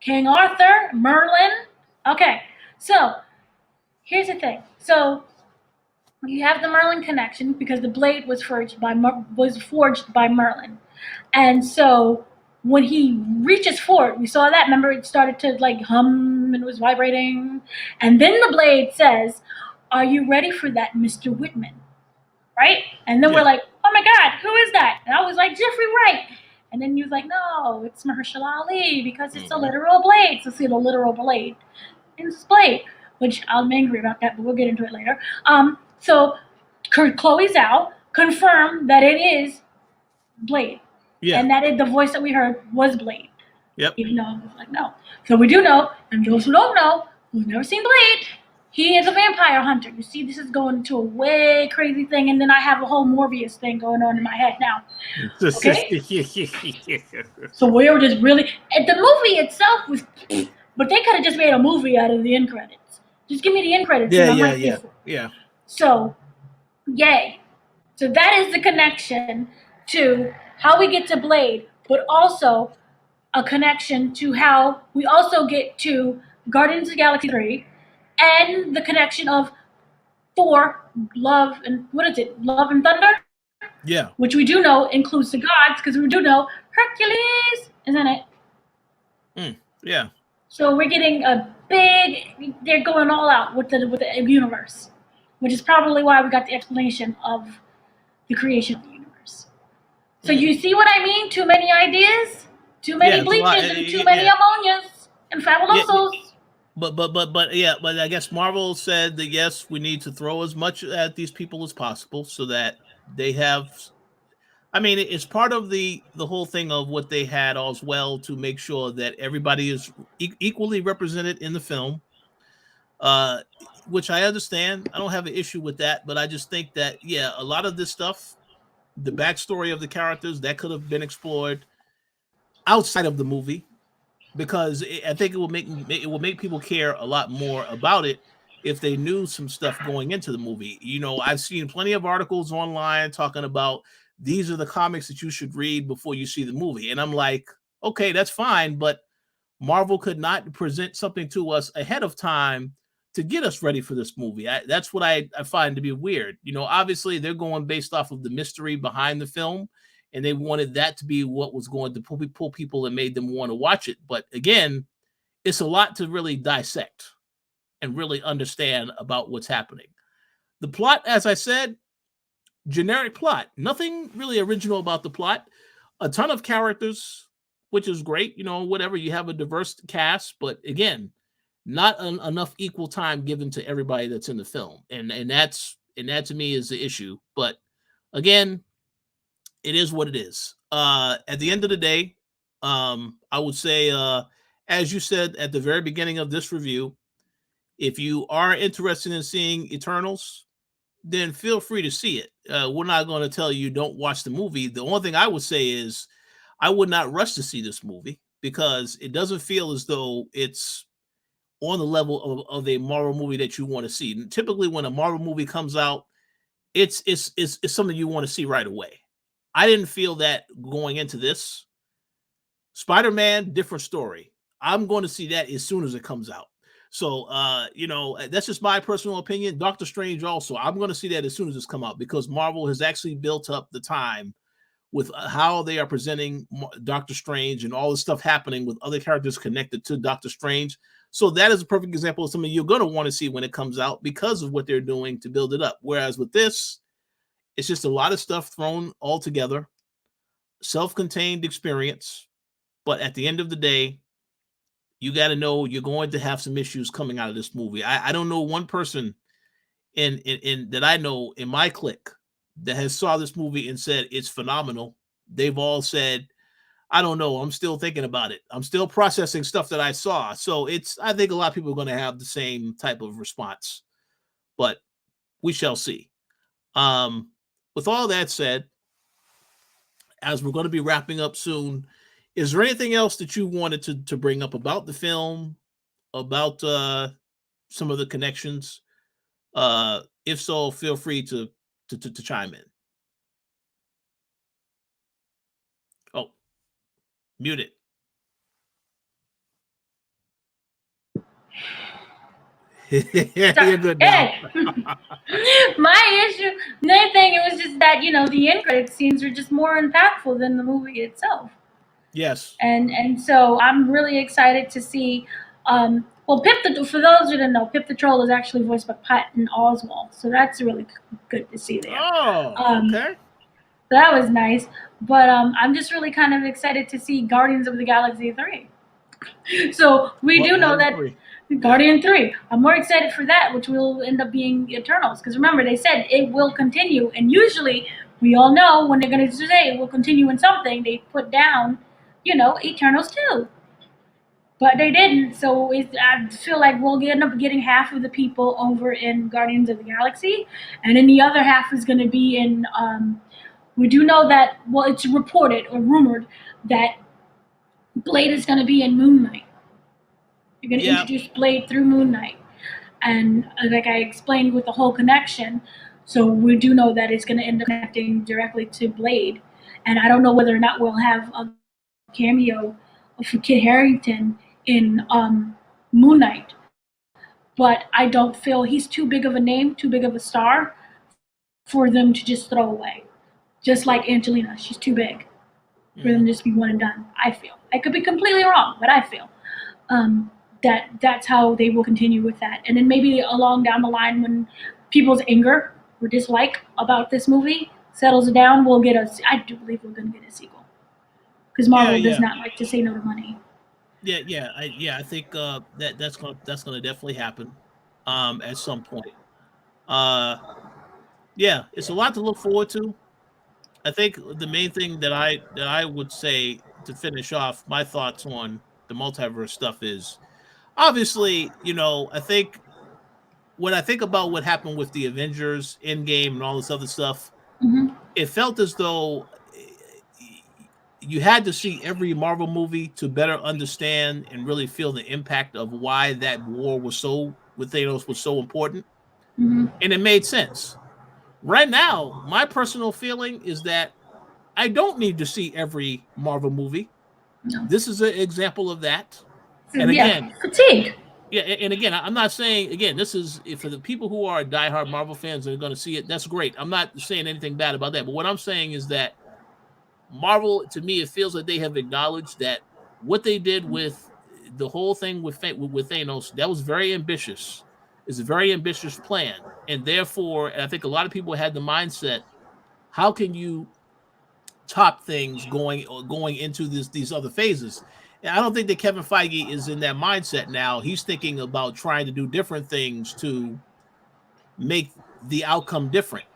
King Arthur, Merlin. Okay, so here's the thing. So you have the Merlin connection because the blade was forged by Merlin, and so when he reaches for it, we saw that. Remember, it started to hum and it was vibrating, and then the blade says, "Are you ready for that, Mr. Whitman?" Right? And then we're like, "Oh my God, who is that?" And I was like, "Jeffrey Wright." And then you was like, "No, it's Mahershala Ali because it's a literal blade." So see the literal blade in this blade, which I'm angry about that, but we'll get into it later. So Chloe Zhao confirmed that it is Blade. Yeah. And that the voice that we heard was Blade. Yep. Even though I was like, no. So we do know, and those who don't know, who've never seen Blade, he is a vampire hunter. You see, this is going to a way crazy thing, and then I have a whole Morbius thing going on in my head now. Okay? So we were just really... And the movie itself was... But they could have just made a movie out of the end credits. Just give me the end credits. Yeah. So, yay. So that is the connection to how we get to Blade, but also a connection to how we also get to Guardians of the Galaxy 3 and the connection of Thor, Love, and what is it? Love and Thunder? Yeah. Which we do know includes the gods, because we do know Hercules is in it. Yeah. So we're getting they're going all out with the universe, which is probably why we got the explanation of the creation of the universe. So you see what I mean? Too many ideas, too many bleaches, and too many ammonias and fabulosos. But I guess Marvel said that yes, we need to throw as much at these people as possible so that they have. I mean, it's part of the whole thing of what they had as well to make sure that everybody is equally represented in the film. Which I understand. I don't have an issue with that, but I just think that a lot of this stuff, the backstory of the characters, that could have been explored outside of the movie, because I think it will make people care a lot more about it if they knew some stuff going into the movie. I've seen plenty of articles online talking about these are the comics that you should read before you see the movie, and I'm like, okay, that's fine, but Marvel could not present something to us ahead of time to get us ready for this movie. That's what I find to be weird. Obviously they're going based off of the mystery behind the film, and they wanted that to be what was going to pull people and made them want to watch it. But again, it's a lot to really dissect and really understand about what's happening. The plot, as I said, generic plot. Nothing really original about the plot. A ton of characters, which is great. Whatever, you have a diverse cast, but again, not enough equal time given to everybody that's in the film, and that to me is the issue. But again, it is what it is. At the end of the day, I would say, as you said at the very beginning of this review, If you are interested in seeing Eternals, then feel free to see it. We're not going to tell you don't watch the movie. The only thing I would say is I would not rush to see this movie because it doesn't feel as though it's on the level of a Marvel movie that you want to see. And typically, when a Marvel movie comes out, it's something you want to see right away. I didn't feel that going into this. Spider-Man, different story. I'm going to see that as soon as it comes out. So, that's just my personal opinion. Doctor Strange also, I'm going to see that as soon as it's come out because Marvel has actually built up the time with how they are presenting Doctor Strange and all the stuff happening with other characters connected to Doctor Strange. So that is a perfect example of something you're going to want to see when it comes out because of what they're doing to build it up. Whereas with this, it's just a lot of stuff thrown all together, self-contained experience. But at the end of the day, you got to know you're going to have some issues coming out of this movie. I don't know one person in that I know in my clique that has saw this movie and said it's phenomenal. They've all said, I don't know, I'm still thinking about it. I'm still processing stuff that I saw. So I think a lot of people are going to have the same type of response, but we shall see. With all that said, as we're going to be wrapping up soon, is there anything else that you wanted to bring up about the film, about some of the connections? If so, feel free to chime in. Oh, mute it. You're good now. My issue, another thing, it was just that the end credit scenes are just more impactful than the movie itself. Yes. And so I'm really excited to see. Well, for those who didn't know, Pip the Troll is actually voiced by Patton Oswalt, so that's really good to see there. Oh, okay. So that was nice, but I'm just really kind of excited to see Guardians of the Galaxy 3. So we do know that. 3? Guardian 3. I'm more excited for that, which will end up being Eternals. Because remember, they said it will continue. And usually, we all know when they're going to say it will continue in something, they put down, Eternals 2. But they didn't. So I feel like we'll end up getting half of the people over in Guardians of the Galaxy. And then the other half is going to be in. We do know that, well, it's reported or rumored that Blade is going to be in Moon Knight. You're going to introduce Blade through Moon Knight. And like I explained with the whole connection, so we do know that it's going to end up connecting directly to Blade. And I don't know whether or not we'll have a cameo for Kit Harington in Moon Knight. But I don't feel he's too big of a name, too big of a star for them to just throw away. Just like Angelina, she's too big for them to just be one and done, I feel. I could be completely wrong, but I feel. That's how they will continue with that. And then maybe along down the line when people's anger or dislike about this movie settles down, I do believe we're going to get a sequel. Because Marvel does not like to say no to money. I think that's going to definitely happen at some point. It's a lot to look forward to. I think the main thing that I would say to finish off my thoughts on the multiverse stuff is obviously, I think when I think about what happened with the Avengers Endgame and all this other stuff, it felt as though you had to see every Marvel movie to better understand and really feel the impact of why that war with Thanos was so important. And it made sense. Right now, my personal feeling is that I don't need to see every Marvel movie. No. This is an example of that. And again, fatigue. Yeah, and again, I'm not saying, again, this is for the people who are diehard Marvel fans and are going to see it, that's great. I'm not saying anything bad about that. But what I'm saying is that Marvel, to me, it feels like they have acknowledged that what they did with the whole thing with Thanos, that was very ambitious. It's a very ambitious plan. And therefore, I think a lot of people had the mindset, how can you top things going into these other phases? And I don't think that Kevin Feige is in that mindset now. He's thinking about trying to do different things to make the outcome different.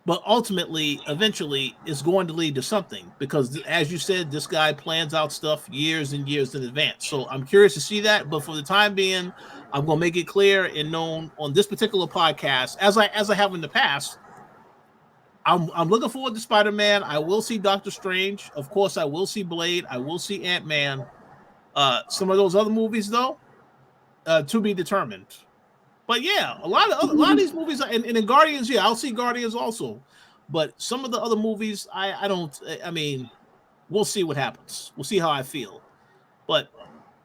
but ultimately, eventually, it's going to lead to something because, as you said, this guy plans out stuff years and years in advance. So I'm curious to see that. But for the time being, I'm going to make it clear and known on this particular podcast, as I have in the past. I'm looking forward to Spider-Man. I will see Doctor Strange. Of course, I will see Blade. I will see Ant-Man. Some of those other movies, though, to be determined. But yeah, a lot of these movies, and in Guardians, yeah, I'll see Guardians also. But some of the other movies, I don't. I mean, we'll see what happens. We'll see how I feel. But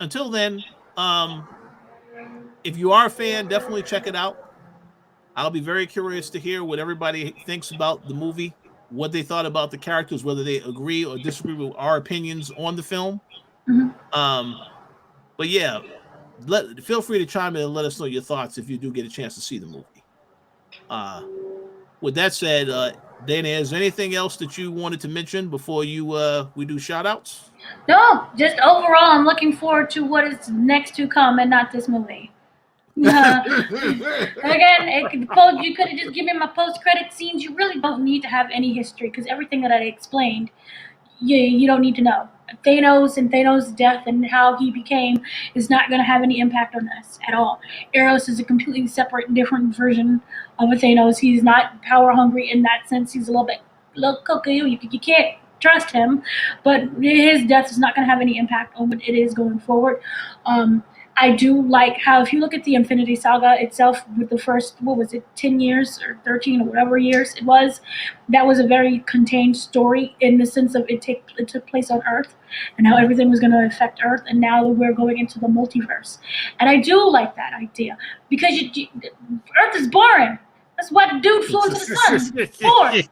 until then, if you are a fan, definitely check it out. I'll be very curious to hear what everybody thinks about the movie, what they thought about the characters, whether they agree or disagree with our opinions on the film. But yeah, feel free to chime in and let us know your thoughts if you do get a chance to see the movie. With that said, Dana, is there anything else that you wanted to mention before we do shout outs? No, just overall, I'm looking forward to what is next to come and not this movie. Again, you could have just given me my post-credit scenes. You really don't need to have any history because everything that I explained, you don't need to know. Thanos and Thanos' death and how he became is not going to have any impact on us at all. Eros is a completely separate, different version of a Thanos. He's not power hungry in that sense. He's a little cuckoo. You can't trust him, but his death is not going to have any impact on what it is going forward. I do like how if you look at the Infinity Saga itself with the first, 10 years or 13 or whatever years it was, that was a very contained story in the sense of it took place on Earth and how everything was going to affect Earth, and now we're going into the multiverse. And I do like that idea because Earth is boring. That's why the dude flew into the sun.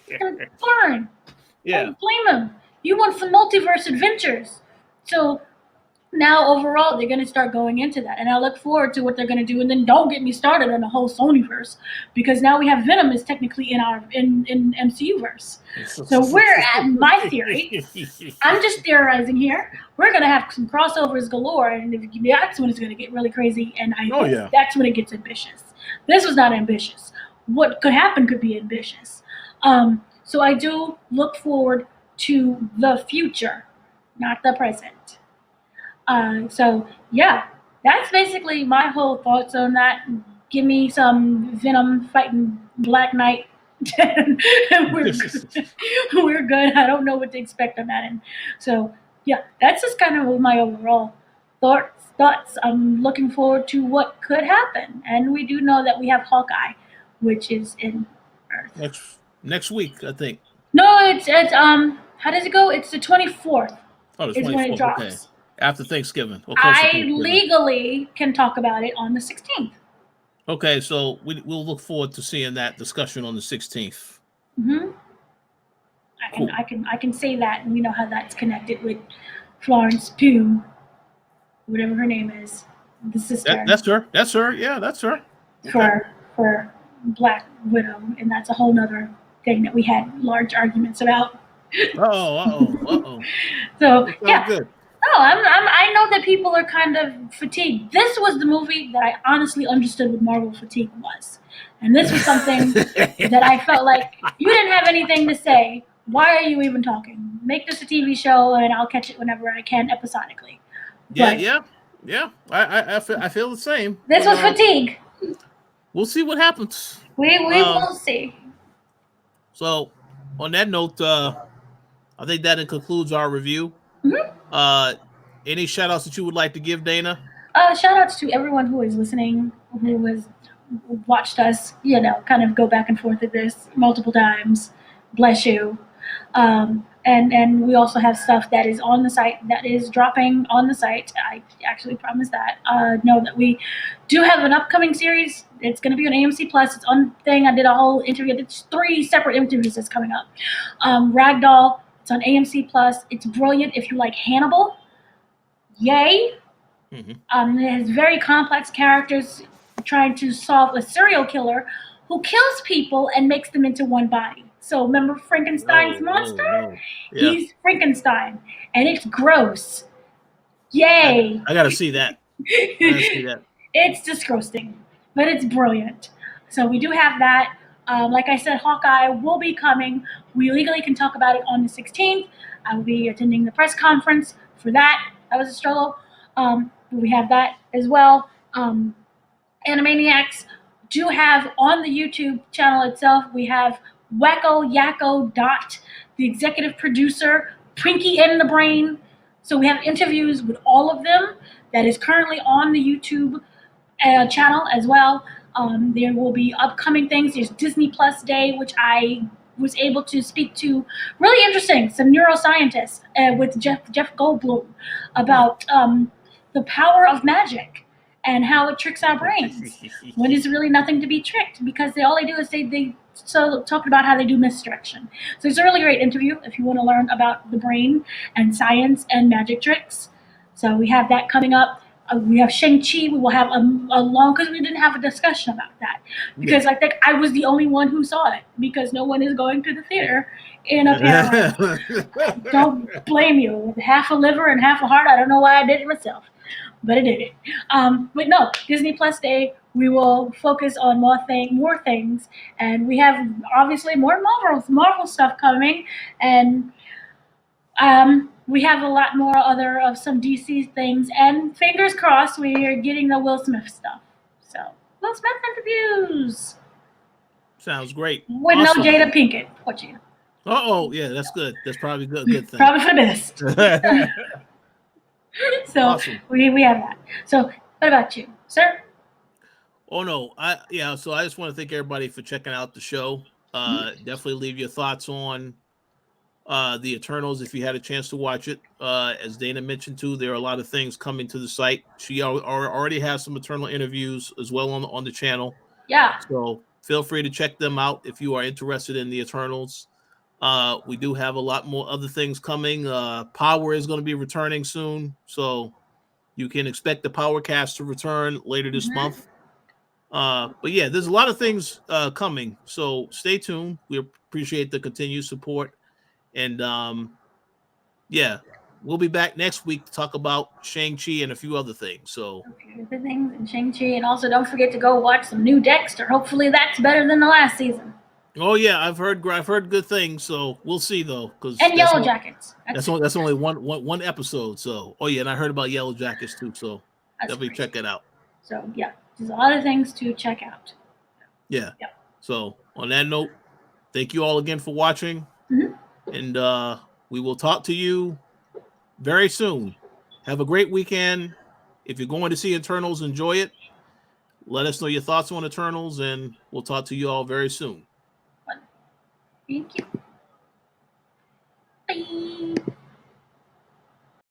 Boring. Boring. Yeah. Don't blame him. You want some multiverse adventures. So now overall they're going to start going into that, and I look forward to what they're going to do. And then don't get me started on the whole Sonyverse, because now we have Venom is technically in MCU verse. So we're at my theory. I'm just theorizing here. We're going to have some crossovers galore, and that's when it's going to get really crazy. And that's when it gets ambitious. This was not ambitious. What could happen could be ambitious. So I do look forward to the future, not the present. So yeah, that's basically my whole thoughts on that. Give me some Venom fighting Black Knight, and we're good. We're good. I don't know what to expect on that end. So yeah, that's just kind of my overall thoughts. I'm looking forward to what could happen, and we do know that we have Hawkeye, which is in Earth next week, I think. No, it's how does it go? It's the 24th. Oh, the 24th. Is when it drops. Okay. After Thanksgiving. I legally can talk about it on the 16th. Okay, so we'll look forward to seeing that discussion on the 16th. Mm-hmm. Cool. I can say that, and we know how that's connected with Florence Pugh, whatever her name is, the sister. That's her. Yeah, that's her. Okay. For Black Widow, and that's a whole nother thing that we had large arguments about. So yeah. Good. No, I know that people are kind of fatigued. This was the movie that I honestly understood what Marvel fatigue was. And this was something that I felt like, you didn't have anything to say. Why are you even talking? Make this a TV show, and I'll catch it whenever I can episodically. Yeah. I feel the same. This was fatigue. We'll see what happens. We will see. So, on that note, I think that concludes our review. Mm-hmm. Any shout outs that you would like to give, Dana? Shout outs to everyone who is listening, who has watched us, kind of go back and forth at this multiple times. Bless you. And we also have stuff that is on the site, that is dropping on the site. I actually promised that. Know that we do have an upcoming series. It's going to be on AMC Plus. It's on thing. I did a whole interview. It's 3 separate interviews that's coming up. Ragdoll. It's on AMC Plus. It's brilliant if you like Hannibal. Yay. Mm-hmm. It has very complex characters trying to solve a serial killer who kills people and makes them into one body. So remember Frankenstein's monster? No. Yeah. He's Frankenstein. And it's gross. Yay. I got to see that. It's disgusting. But it's brilliant. So we do have that. Like I said, Hawkeye will be coming. We legally can talk about it on the 16th. I will be attending the press conference for that. That was a struggle. We have that as well. Animaniacs do have on the YouTube channel itself, we have Wacko Yakko Dot, the executive producer, Twinkie in the Brain. So we have interviews with all of them that is currently on the YouTube channel as well. There will be upcoming things. There's Disney Plus Day, which I was able to speak to. Really interesting. Some neuroscientists with Jeff Goldblum about the power of magic and how it tricks our brains when there's really nothing to be tricked, because all they do is they talk about how they do misdirection. So it's a really great interview if you want to learn about the brain and science and magic tricks. So we have that coming up. We have Shang-Chi. We will have a long, because we didn't have a discussion about that. Because I think I was the only one who saw it, because no one is going to the theater in a pair. Don't blame you. With half a liver and half a heart, I don't know why I did it myself, but I did it. But no, Disney Plus Day, we will focus on more things. And we have obviously more Marvel stuff coming. And we have a lot more of some DC things, and fingers crossed we are getting the Will Smith stuff. So Will Smith interviews. Sounds great. With awesome. No Jada Pinkett. What you? Oh yeah, that's good. That's probably good thing. Probably for the best. So awesome. we have that. So what about you, sir? Oh no, So I just want to thank everybody for checking out the show. Definitely leave your thoughts on the Eternals if you had a chance to watch it. As Dana mentioned too, there are a lot of things coming to the site. She already has some Eternal interviews as well on the channel. Yeah. So feel free to check them out if you are interested in the Eternals. We do have a lot more other things coming. Power is going to be returning soon, so you can expect the Power cast to return later this month. But yeah, there's a lot of things coming, so stay tuned. We appreciate the continued support. And we'll be back next week to talk about Shang-Chi and a few other things. So other things and Shang-Chi, and also don't forget to go watch some new Dexter. Hopefully that's better than the last season. Oh yeah, I've heard good things. So we'll see though, and Yellow Jackets. That's only one episode. So and I heard about Yellow Jackets too. So definitely check it out. So yeah, there's a lot of things to check out. Yeah. So on that note, thank you all again for watching. And we will talk to you very soon. Have a great weekend. If you're going to see Eternals, enjoy it. Let us know your thoughts on Eternals, and we'll talk to you all very soon. Thank you. Bye.